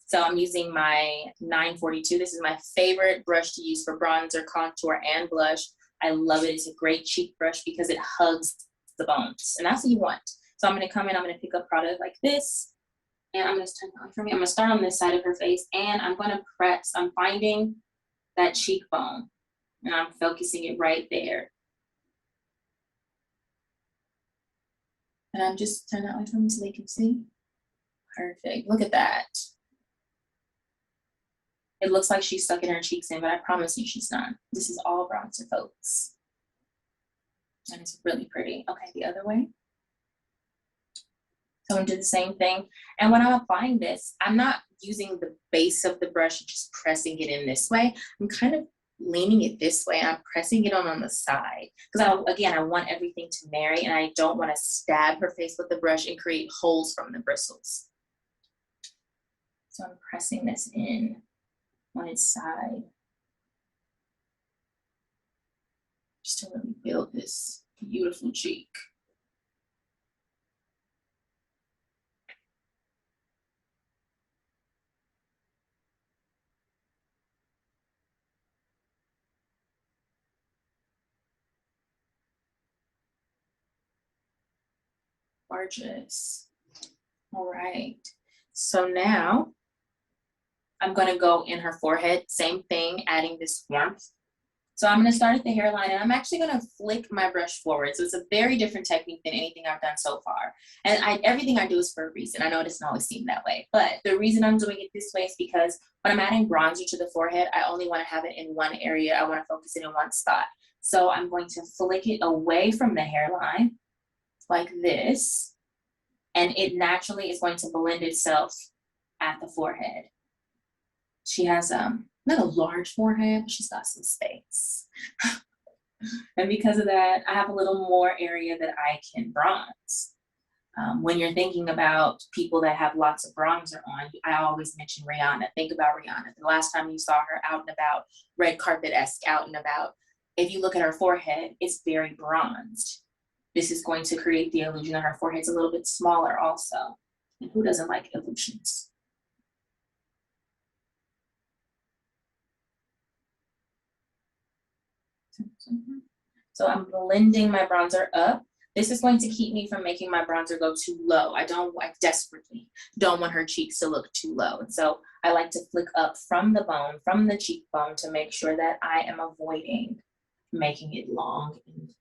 So I'm using my 942. This is my favorite brush to use for bronzer, contour, and blush. I love it. It's a great cheek brush because it hugs the bones, and that's what you want. So I'm going to come in, I'm going to pick up product like this, and I'm going to turn it on for me. I'm going to start on this side of her face, and I'm going to press. I'm finding that cheekbone. And I'm focusing it right there. And I'm just turning that way for me so they can see. Perfect. Look at that. It looks like she's sucking her cheeks in, but I promise you she's not. This is all bronzer, folks. And it's really pretty. Okay, the other way. So I'm gonna do the same thing. And when I'm applying this, I'm not using the base of the brush and just pressing it in this way. I'm kind of leaning it this way. I'm pressing it on the side. Because again, I want everything to marry and I don't want to stab her face with the brush and create holes from the bristles. So I'm pressing this in on its side. Just to really build this beautiful cheek. Gorgeous. All right. So now I'm going to go in her forehead. Same thing, adding this warmth. So I'm going to start at the hairline and I'm actually going to flick my brush forward. So it's a very different technique than anything I've done so far. And everything I do is for a reason. I know it doesn't always seem that way, but the reason I'm doing it this way is because when I'm adding bronzer to the forehead, I only want to have it in one area. I want to focus it in one spot. So I'm going to flick it away from the hairline like this, and it naturally is going to blend itself at the forehead. She has not a large forehead, but she's got some space. And because of that, I have a little more area that I can bronze. When you're thinking about people that have lots of bronzer on, I always mention Rihanna. Think about Rihanna. The last time you saw her out and about, red carpet-esque out and about, if you look at her forehead, it's very bronzed. This is going to create the illusion that her forehead's a little bit smaller also. And who doesn't like illusions? So I'm blending my bronzer up. This is going to keep me from making my bronzer go too low. I desperately don't want her cheeks to look too low. And so I like to flick up from the bone, from the cheekbone, to make sure that I am avoiding making it long and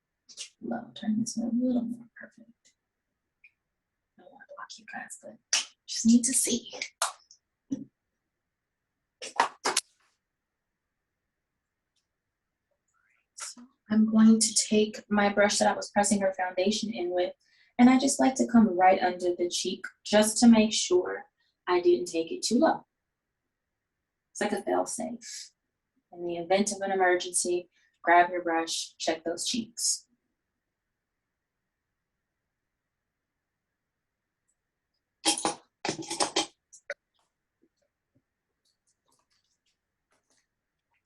low. Turn this a little more perfect. I don't want to block you guys, but just need to see. So I'm going to take my brush that I was pressing her foundation in with, and I just like to come right under the cheek just to make sure I didn't take it too low. It's like a fail-safe. In the event of an emergency, grab your brush, check those cheeks.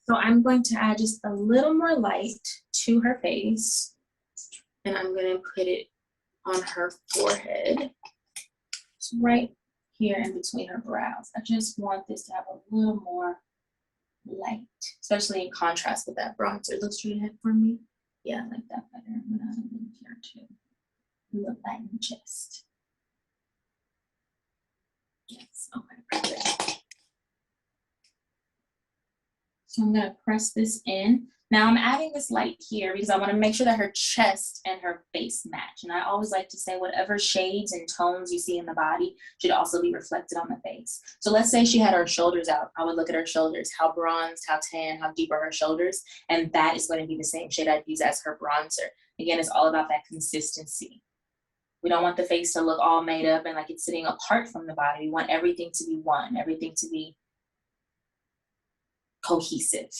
So I'm going to add just a little more light to her face, and I'm going to put it on her forehead. It's right here in between her brows. I just want this to have a little more light, especially in contrast with that bronzer. Look straight ahead for me. Yeah, I like that better. I'm going to add a little here too. A little light in the chest. Yes, okay, perfect. So I'm going to press this in. Now I'm adding this light here because I want to make sure that her chest and her face match. And I always like to say whatever shades and tones you see in the body should also be reflected on the face. So let's say she had her shoulders out. I would look at her shoulders, how bronzed, how tan, how deep are her shoulders. And that is going to be the same shade I'd use as her bronzer. Again, it's all about that consistency. We don't want the face to look all made up and like it's sitting apart from the body. We want everything to be one, everything to be cohesive.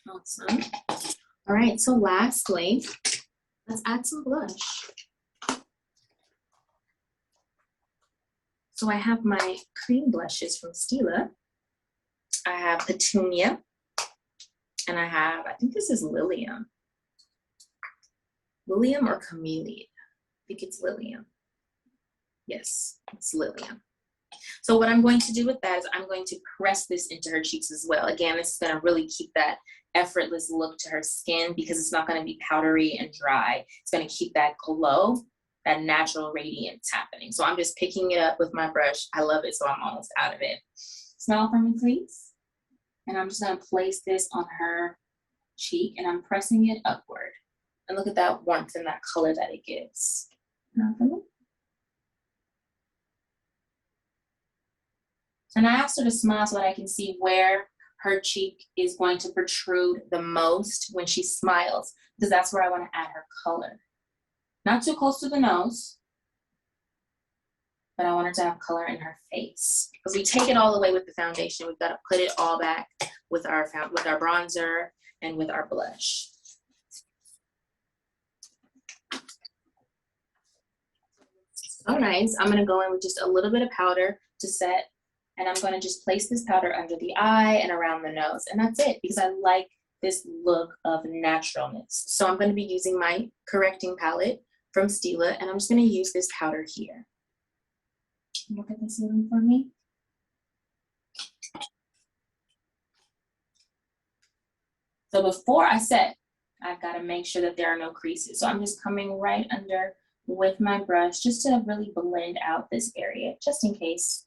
Awesome. All right, so lastly, let's add some blush. So I have my cream blushes from Stila. I have Petunia, and I think this is Lilium. Lilium or Camellia? I think it's Lilium. Yes, it's Lilium. So what I'm going to do with that is I'm going to press this into her cheeks as well. Again, this is going to really keep that effortless look to her skin because it's not going to be powdery and dry. It's going to keep that glow, that natural radiance happening. So I'm just picking it up with my brush. I love it, so I'm almost out of it. Smile for me, please. And I'm just going to place this on her cheek and I'm pressing it upward. And look at that warmth and that color that it gives. Now for me. And I asked her to smile so that I can see where her cheek is going to protrude the most when she smiles, because that's where I want to add her color. Not too close to the nose, but I want her to have color in her face. Because we take it all away with the foundation. We've got to put it all back with our bronzer and with our blush. So nice. I'm going to go in with just a little bit of powder to set. And I'm going to just place this powder under the eye and around the nose. And that's it, because I like this look of naturalness. So I'm going to be using my correcting palette from Stila, and I'm just going to use this powder here. Look at this one for me. So before I set, I've got to make sure that there are no creases. So I'm just coming right under with my brush just to really blend out this area, just in case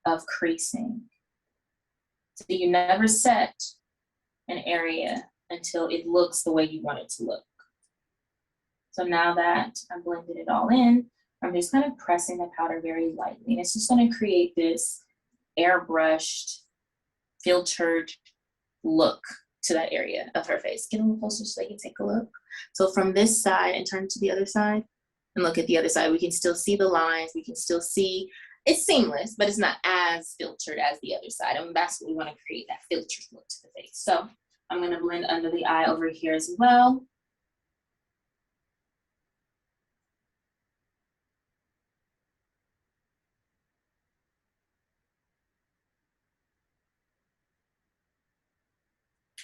of creasing. So you never set an area until it looks the way you want it to look. So now that I've blended it all in, I'm just kind of pressing the powder very lightly. And it's just going to create this airbrushed, filtered look to that area of her face. Get a little closer so they can take a look. So from this side and turn to the other side and look at the other side, we can still see the lines. We can still see it's seamless, but it's not as filtered as the other side. And that's what we want to create, that filtered look to the face. So I'm going to blend under the eye over here as well.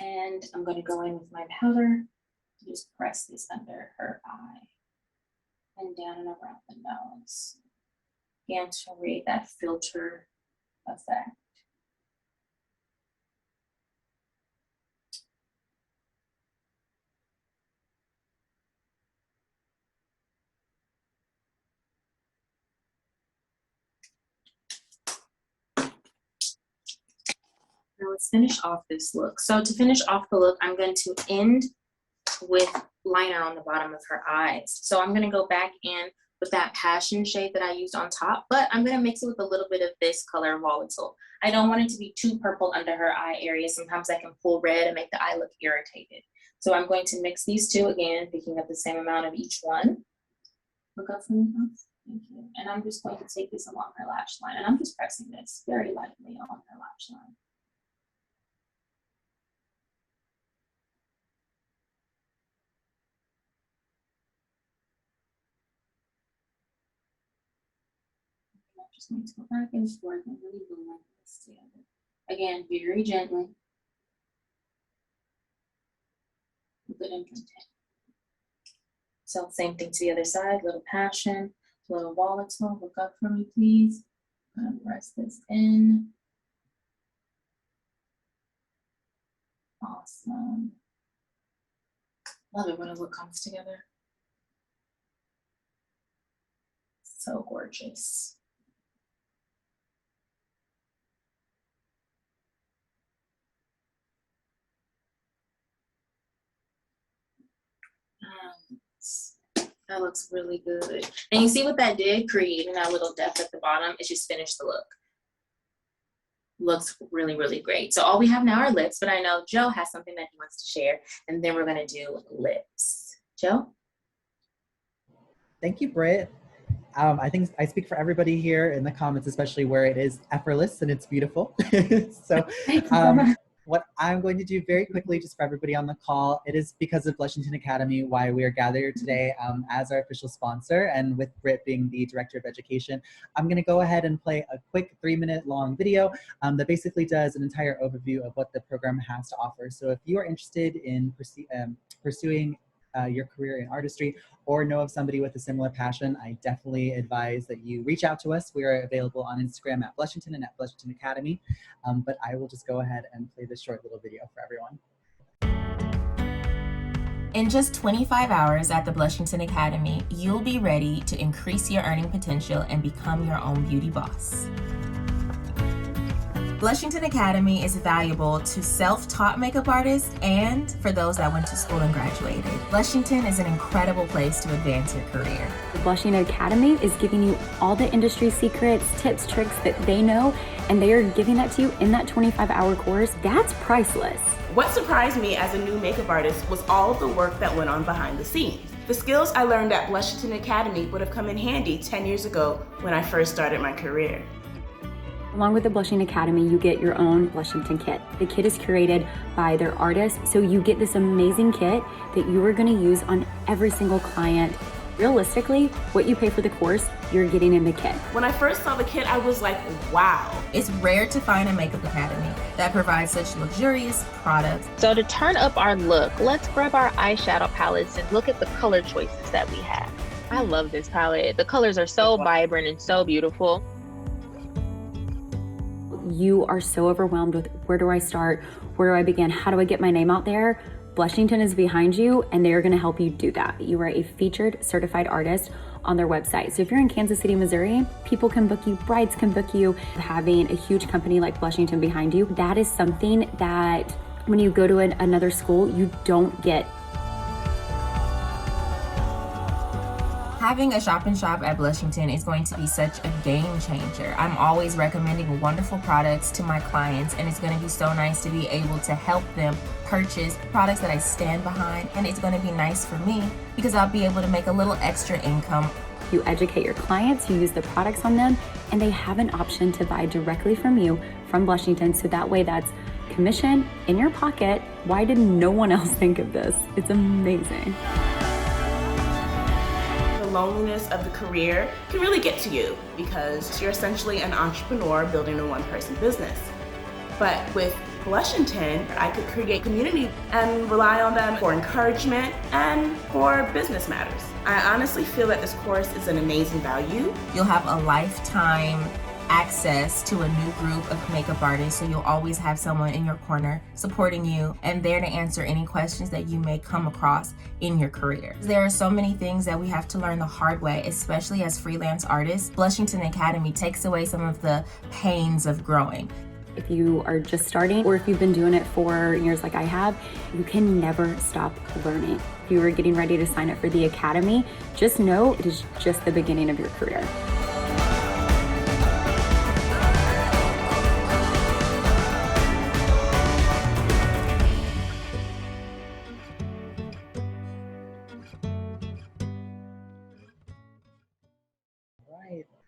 And I'm going to go in with my powder to just press this under her eye and down and around the nose. Again, to create that filter effect. Now let's finish off this look. So to finish off the look, I'm going to end with liner on the bottom of her eyes. So I'm going to go back in with that passion shade that I used on top, but I'm going to mix it with a little bit of this color volatile. I don't want it to be too purple under her eye area. Sometimes I can pull red and make the eye look irritated. So I'm going to mix these two again, picking up the same amount of each one. Look up for me, please. Thank you. And I'm just going to take this along her lash line, and I'm just pressing this very lightly on her lash line. Just going to go back and forth and really blend this together. Again, very gently. Good intent. So same thing to the other side, little passion, little volatile. Look up for me, please. I'm gonna press this in. Awesome. Love it when a look comes together. So gorgeous. That looks really good. And you see what that did? Creating that little depth at the bottom. It just finished the look. Looks really, really great. So all we have now are lips, but I know Joe has something that he wants to share, and then we're gonna do lips. Joe? Thank you, Britt. I think I speak for everybody here in the comments, especially where it is effortless and it's beautiful. So what I'm going to do very quickly, just for everybody on the call, it is because of Blushington Academy why we are gathered today as our official sponsor, and with Britt being the Director of Education. I'm going to go ahead and play a quick 3-minute long video that basically does an entire overview of what the program has to offer. So if you are interested in pursuing your career in artistry or know of somebody with a similar passion, I definitely advise that you reach out to us. We are available on Instagram at Blushington and at Blushington Academy. But I will just go ahead and play this short little video for everyone. In just 25 hours at the Blushington Academy, you'll be ready to increase your earning potential and become your own beauty boss. Blushington Academy is valuable to self-taught makeup artists and for those that went to school and graduated. Blushington is an incredible place to advance your career. The Blushington Academy is giving you all the industry secrets, tips, tricks that they know, and they are giving that to you in that 25-hour course. That's priceless. What surprised me as a new makeup artist was all of the work that went on behind the scenes. The skills I learned at Blushington Academy would have come in handy 10 years ago when I first started my career. Along with the Blushington Academy, you get your own Blushington kit. The kit is curated by their artists, so you get this amazing kit that you are gonna use on every single client. Realistically, what you pay for the course, you're getting in the kit. When I first saw the kit, I was like, wow. It's rare to find a makeup academy that provides such luxurious products. So to turn up our look, let's grab our eyeshadow palettes and look at the color choices that we have. I love this palette. The colors are so vibrant and so beautiful. You are so overwhelmed with where do I start? Where do I begin? How do I get my name out there? Blushington is behind you and they are gonna help you do that. You are a featured certified artist on their website. So if you're in Kansas City, Missouri, people can book you, brides can book you. Having a huge company like Blushington behind you, that is something that when you go to another school, you don't get. Having a shop-in-shop at Blushington is going to be such a game changer. I'm always recommending wonderful products to my clients, and it's going to be so nice to be able to help them purchase products that I stand behind, and it's going to be nice for me because I'll be able to make a little extra income. You educate your clients, you use the products on them, and they have an option to buy directly from you, from Blushington, so that way that's commission in your pocket. Why did no one else think of this? It's amazing. Loneliness of the career can really get to you because you're essentially an entrepreneur building a one-person business. But with Blushington, I could create community and rely on them for encouragement and for business matters. I honestly feel that this course is an amazing value. You'll have a lifetime access to a new group of makeup artists, so you'll always have someone in your corner supporting you and there to answer any questions that you may come across in your career. There are so many things that we have to learn the hard way, especially as freelance artists. Blushington Academy takes away some of the pains of growing. If you are just starting or if you've been doing it for years like I have, you can never stop learning. If you are getting ready to sign up for the Academy, just know it is just the beginning of your career.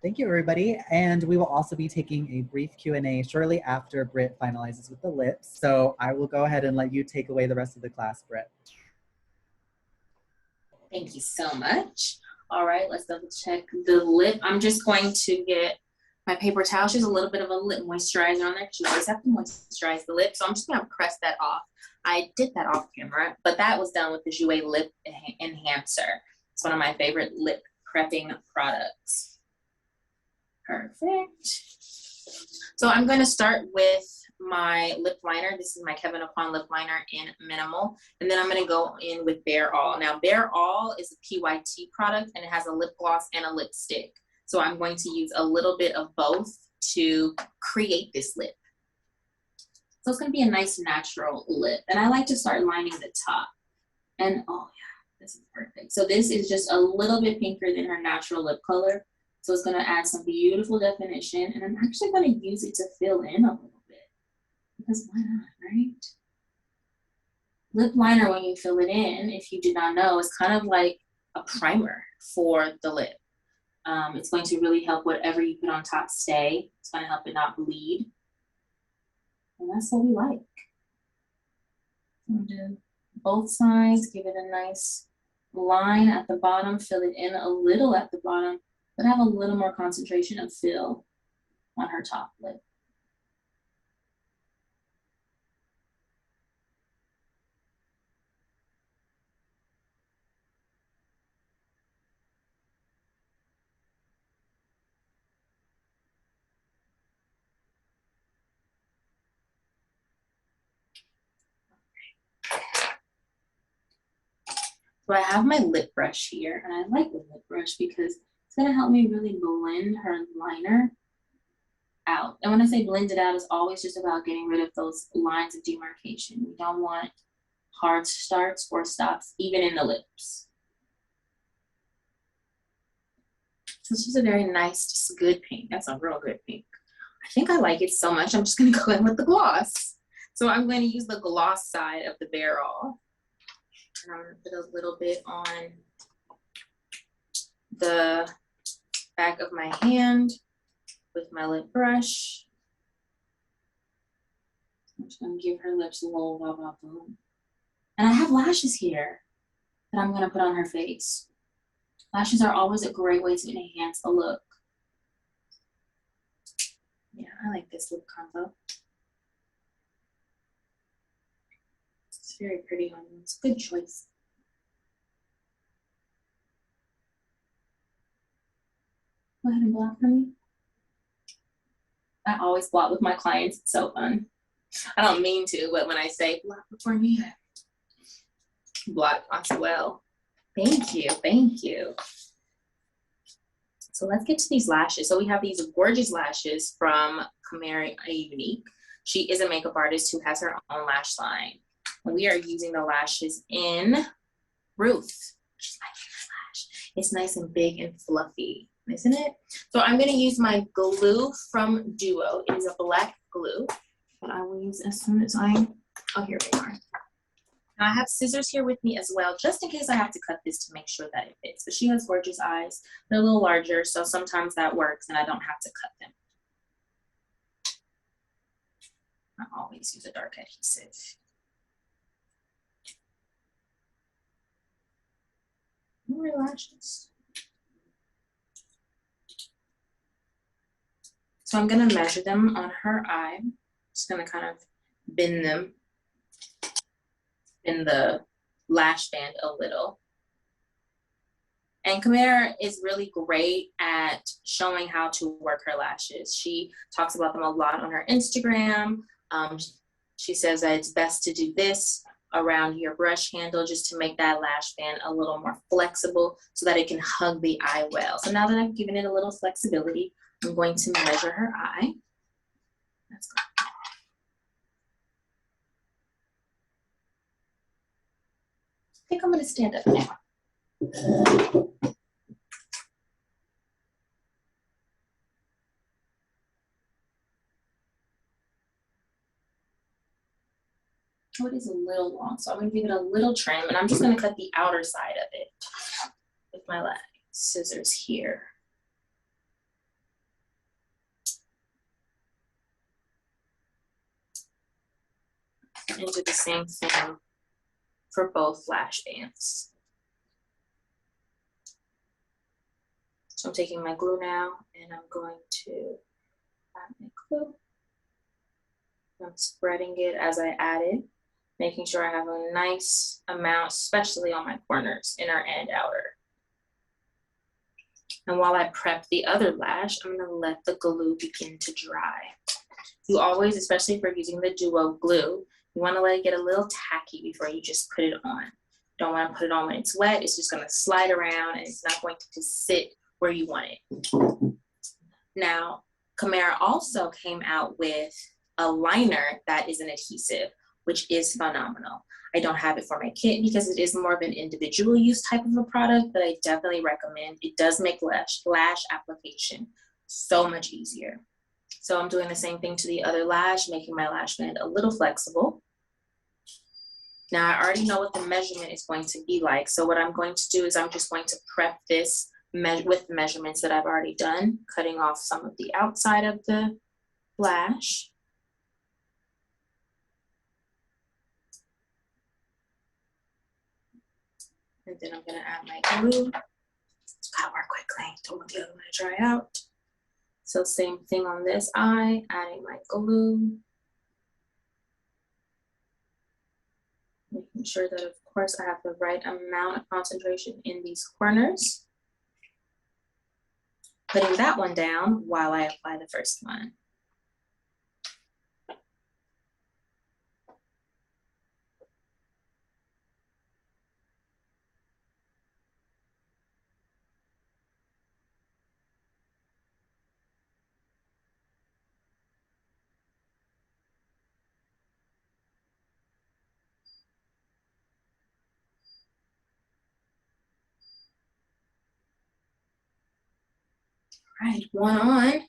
Thank you, everybody. And we will also be taking a brief Q&A shortly after Britt finalizes with the lips. So I will go ahead and let you take away the rest of the class, Britt. Thank you so much. All right, let's double check the lip. I'm just going to get my paper towel. There's a little bit of a lip moisturizer on there because you always have to moisturize the lip. So I'm just gonna press that off. I did that off camera, but that was done with the Jouer Lip Enhancer. It's one of my favorite lip prepping products. Perfect. So I'm going to start with my lip liner. This is my Kevin Aucoin lip liner in Minimal. And then I'm going to go in with Bare All. Now, Bare All is a PYT product, and it has a lip gloss and a lipstick. So I'm going to use a little bit of both to create this lip. So it's going to be a nice natural lip. And I like to start lining the top. And oh yeah, this is perfect. So this is just a little bit pinker than her natural lip color. So it's going to add some beautiful definition, and I'm actually going to use it to fill in a little bit, because why not, right? Lip liner, when you fill it in, if you did not know, is kind of like a primer for the lip. It's going to really help whatever you put on top stay. It's going to help it not bleed. And that's what we like. I'm going to do both sides, give it a nice line at the bottom, fill it in a little at the bottom, but have a little more concentration of fill on her top lip. So I have my lip brush here, and I like the lip brush because it's gonna help me really blend her liner out. And when I say blend it out, it's always just about getting rid of those lines of demarcation. We don't want hard starts or stops, even in the lips. So this is a very nice, just good pink. That's a real good pink. I think I like it so much, I'm just gonna go in with the gloss. So I'm going to use the gloss side of the barrel. And I'm gonna put a little bit on the back of my hand with my lip brush. I'm just gonna give her lips a little blah, blah, blah. And I have lashes here that I'm gonna put on her face. Lashes are always a great way to enhance a look. Yeah, I like this lip combo. It's very pretty on you. It's a good choice. Go ahead and block for me. I always block with my clients. It's so fun. I don't mean to, but when I say block for me, I block as well. Thank you, thank you. So let's get to these lashes. So we have these gorgeous lashes from Camera Unique. She is a makeup artist who has her own lash line. And we are using the lashes in Ruth. She's my favorite lash. It's nice and big and fluffy, isn't it? So I'm gonna use my glue from Duo. It is a black glue that I will use as soon as oh, here we are. Now I have scissors here with me as well, just in case I have to cut this to make sure that it fits. But she has gorgeous eyes. They're a little larger, so sometimes that works and I don't have to cut them. I always use a dark adhesive. More lashes. So I'm gonna measure them on her eye. Just gonna kind of bend them in the lash band a little. And Camera is really great at showing how to work her lashes. She talks about them a lot on her Instagram. She says that it's best to do this around your brush handle just to make that lash band a little more flexible so that it can hug the eye well. So now that I've given it a little flexibility, I'm going to measure her eye. That's good. I think I'm gonna stand up now. Oh, it is a little long, so I'm gonna give it a little trim, and I'm just gonna cut the outer side of it with my scissors here. And do the same thing for both lash bands. So I'm taking my glue now, and I'm going to add my glue. I'm spreading it as I add it, making sure I have a nice amount, especially on my corners, inner and outer. And while I prep the other lash, I'm gonna let the glue begin to dry. You always, especially if you're using the Duo glue, you wanna let it get a little tacky before you just put it on. You don't wanna put it on when it's wet. It's just gonna slide around and it's not going to sit where you want it. Now, Camera also came out with a liner that is an adhesive, which is phenomenal. I don't have it for my kit because it is more of an individual use type of a product, but I definitely recommend. It does make lash application so much easier. So I'm doing the same thing to the other lash, making my lash band a little flexible. Now I already know what the measurement is going to be like. So what I'm going to do is I'm just going to prep this with the measurements that I've already done, cutting off some of the outside of the lash. And then I'm gonna add my glue. Gotta work quickly, don't want the other one to dry out. So same thing on this eye, adding my glue. Making sure that, of course, I have the right amount of concentration in these corners. Putting that one down while I apply the first one. right, one on.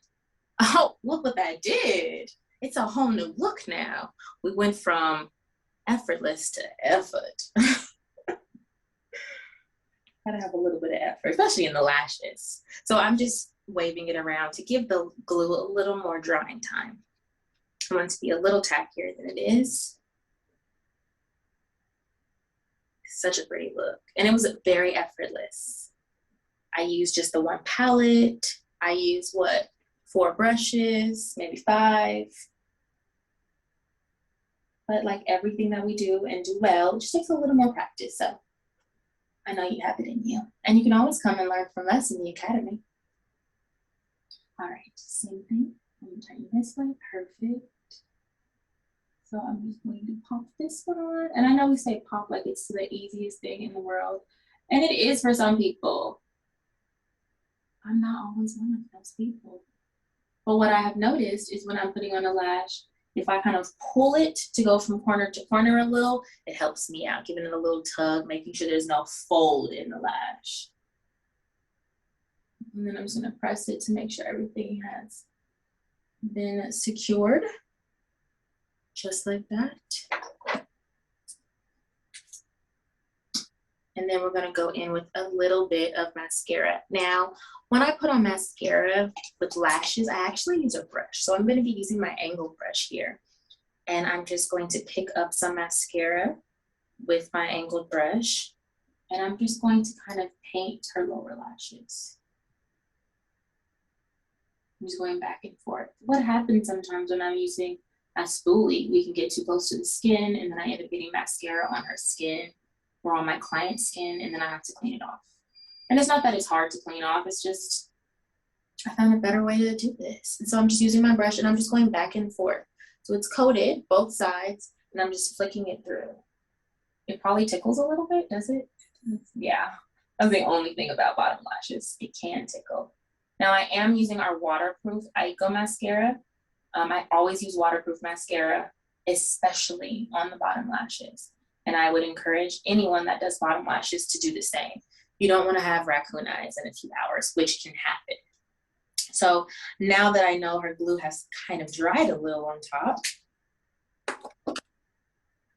Oh, look what that did. It's a whole new look now. We went from effortless to effort. Gotta have a little bit of effort, especially in the lashes. So I'm just waving it around to give the glue a little more drying time. I want it to be a little tackier than it is. Such a pretty look. And it was very effortless. I used just the one palette. I used what? 4 brushes, maybe 5. But like everything that we do and do well, it just takes a little more practice. So I know you have it in you. And you can always come and learn from us in the academy. All right, same thing. I'm going to turn you this way. Perfect. So I'm just going to pop this one on. And I know we say pop like it's the easiest thing in the world. And it is for some people. I'm not always one of those people. But what I have noticed is when I'm putting on a lash, if I kind of pull it to go from corner to corner a little, it helps me out, giving it a little tug, making sure there's no fold in the lash. And then I'm just gonna press it to make sure everything has been secured, just like that. And then we're gonna go in with a little bit of mascara. Now, when I put on mascara with lashes, I actually use a brush. So I'm gonna be using my angled brush here. And I'm just going to pick up some mascara with my angled brush. And I'm just going to kind of paint her lower lashes. I'm just going back and forth. What happens sometimes when I'm using a spoolie, we can get too close to the skin and then I end up getting mascara on her skin or on my client's skin, and then I have to clean it off. And it's not that it's hard to clean off, it's just, I found a better way to do this. And so I'm just using my brush and I'm just going back and forth. So it's coated, both sides, and I'm just flicking it through. It probably tickles a little bit, does it? Yeah, that's the only thing about bottom lashes. It can tickle. Now I am using our waterproof Ico mascara. I always use waterproof mascara, especially on the bottom lashes. And I would encourage anyone that does bottom lashes to do the same. You don't want to have raccoon eyes in a few hours, which can happen. So now that I know her glue has kind of dried a little on top,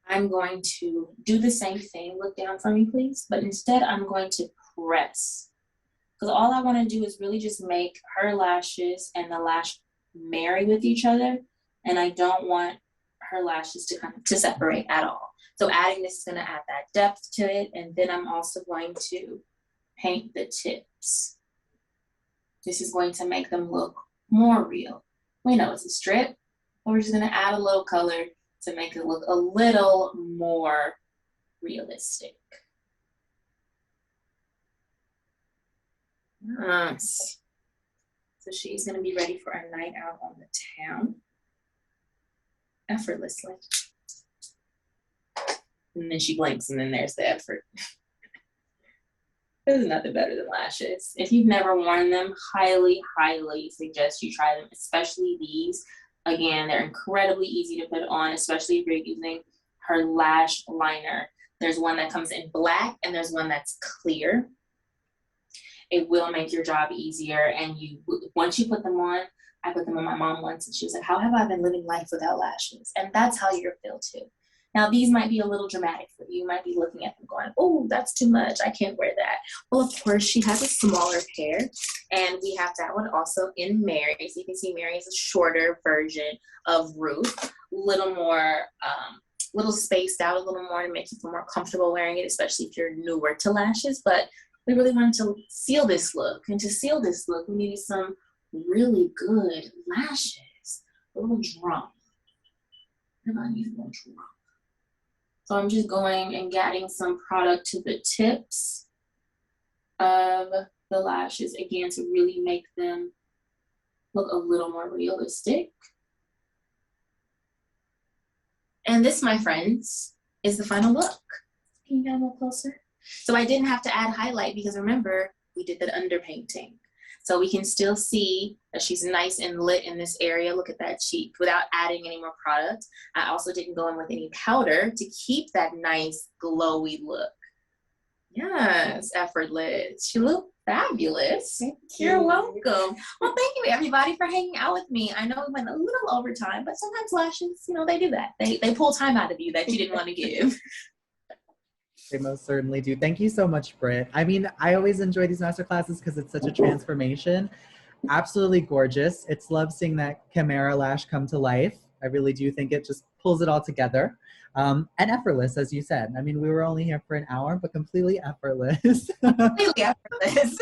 I'm going to do the same thing. Look down for me, please. But instead, I'm going to press. Because all I want to do is really just make her lashes and the lash marry with each other. And I don't want her lashes to kind of to separate at all. So adding this is going to add that depth to it. And then I'm also going to paint the tips. This is going to make them look more real. We know it's a strip, but we're just going to add a little color to make it look a little more realistic. Nice. So she's going to be ready for a night out on the town effortlessly. And then she blinks and then there's the effort. There's nothing better than lashes. If you've never worn them, highly, highly suggest you try them, especially these. Again, they're incredibly easy to put on, especially if you're using her lash liner. There's one that comes in black and there's one that's clear. It will make your job easier. And once you put them on, I put them on my mom once and she was like, how have I been living life without lashes? And that's how you'll feel too. Now, these might be a little dramatic for you. You might be looking at them going, oh, that's too much. I can't wear that. Well, of course, she has a smaller pair. And we have that one also in Mary. So you can see Mary is a shorter version of Ruth. Little more, little spaced out a little more to make you feel more comfortable wearing it, especially if you're newer to lashes. But we really wanted to seal this look. And to seal this look, we needed some really good lashes. A little drop. I need a little drop. So I'm just going and adding some product to the tips of the lashes, again, to really make them look a little more realistic. And this, my friends, is the final look. Can you get a little closer? So I didn't have to add highlight because remember, we did that underpainting. So we can still see that she's nice and lit in this area. Look at that cheek without adding any more product. I also didn't go in with any powder to keep that nice glowy look. Yes, effortless. She look Fabulous. You're welcome. Well, thank you everybody for hanging out with me. I know we went a little over time, but sometimes lashes, they do that. They pull time out of you that you didn't want to give. They most certainly do. Thank you so much, Britt. I mean, I always enjoy these master classes because it's such a transformation. Absolutely gorgeous. It's love seeing that Chimera lash come to life. I really do think it just pulls it all together. And effortless, as you said. I mean, we were only here for an hour, but completely effortless. Completely effortless.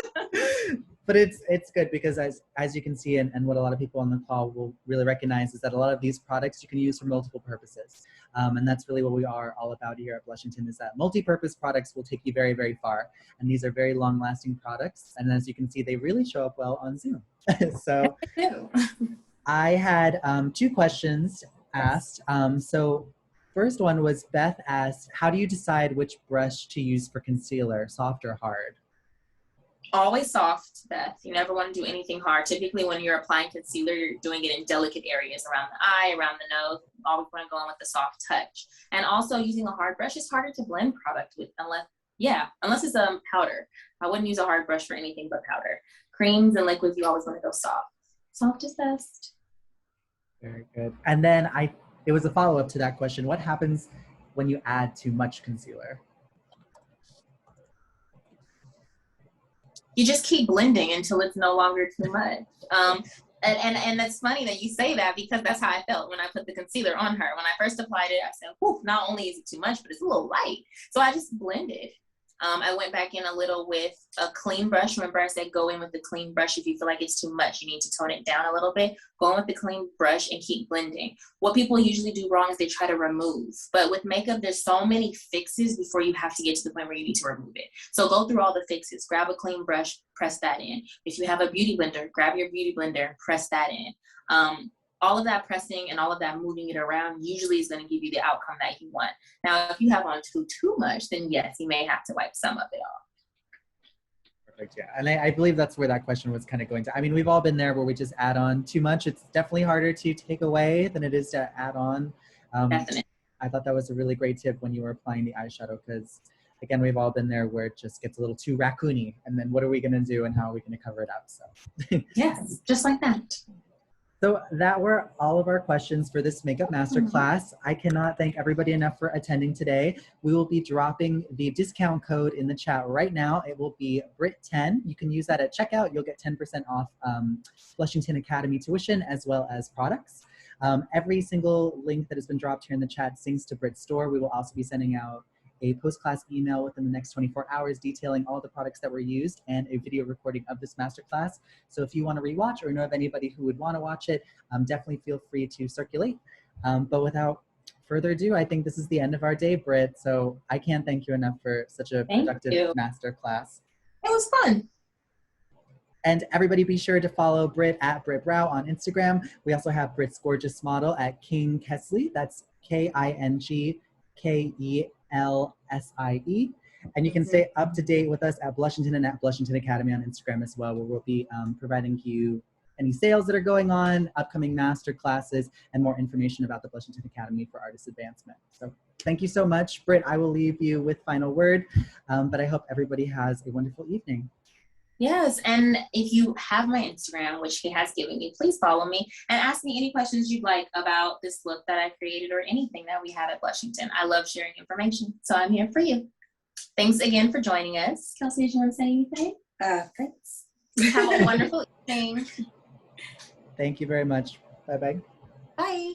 But it's good because as you can see, and what a lot of people on the call will really recognize is that a lot of these products you can use for multiple purposes. And that's really what we are all about here at Blushington, is that multi-purpose products will take you very, very far. And these are very long-lasting products. And as you can see, they really show up well on Zoom. So I had 2 questions asked. So first one was Beth asked, how do you decide which brush to use for concealer, soft or hard? Always soft, Beth. You never want to do anything hard. Typically when you're applying concealer, you're doing it in delicate areas around the eye, around the nose. Always want to go in with the soft touch. And also using a hard brush is harder to blend product with unless it's a powder. I wouldn't use a hard brush for anything but powder. Creams and liquids, you always want to go soft. Soft is best. Very good. And then it was a follow-up to that question. What happens when you add too much concealer? You just keep blending until it's no longer too much. And that's funny that you say that, because that's how I felt when I put the concealer on her. When I first applied it, I said, whew, not only is it too much, but it's a little light. So I just blended. I went back in a little with a clean brush. Remember I said go in with the clean brush. If you feel like it's too much, you need to tone it down a little bit. Go in with the clean brush and keep blending. What people usually do wrong is they try to remove. But with makeup, there's so many fixes before you have to get to the point where you need to remove it. So go through all the fixes. Grab a clean brush, press that in. If you have a beauty blender, grab your beauty blender and press that in. All of that pressing and all of that moving it around usually is going to give you the outcome that you want. Now, if you have on too much, then yes, you may have to wipe some of it off. Perfect, yeah. And I believe that's where that question was kind of going to. I mean, we've all been there where we just add on too much. It's definitely harder to take away than it is to add on. Definitely. I thought that was a really great tip when you were applying the eyeshadow, because again, we've all been there where it just gets a little too raccoony. And then what are we going to do and how are we going to cover it up? So Yes, just like that. So that were all of our questions for this makeup masterclass. I cannot thank everybody enough for attending today. We will be dropping the discount code in the chat right now. It will be Britt10. You can use that at checkout. You'll get 10% off Blushington Academy tuition as well as products. Every single link that has been dropped here in the chat syncs to Britt's store. We will also be sending out a post-class email within the next 24 hours detailing all the products that were used and a video recording of this masterclass. So if you want to rewatch or know of anybody who would want to watch it, definitely feel free to circulate. But without further ado, I think this is the end of our day, Britt. So I can't thank you enough for such a productive masterclass. It was fun. And everybody be sure to follow Britt at Britt Brow on Instagram. We also have Britt's gorgeous model at King Kesley. That's KINGKELSIE. And you can stay up to date with us at Blushington and at Blushington Academy on Instagram as well, where we'll be providing you any sales that are going on, upcoming master classes, and more information about the Blushington Academy for Artist Advancement. So thank you so much. Britt, I will leave you with final word, but I hope everybody has a wonderful evening. Yes, and if you have my Instagram, which he has given you, please follow me and ask me any questions you'd like about this look that I created or anything that we have at Blushington. I love sharing information, so I'm here for you. Thanks again for joining us. Kelsey, did you want to say anything? Thanks. Have a wonderful evening. Thank you very much. Bye-bye. Bye.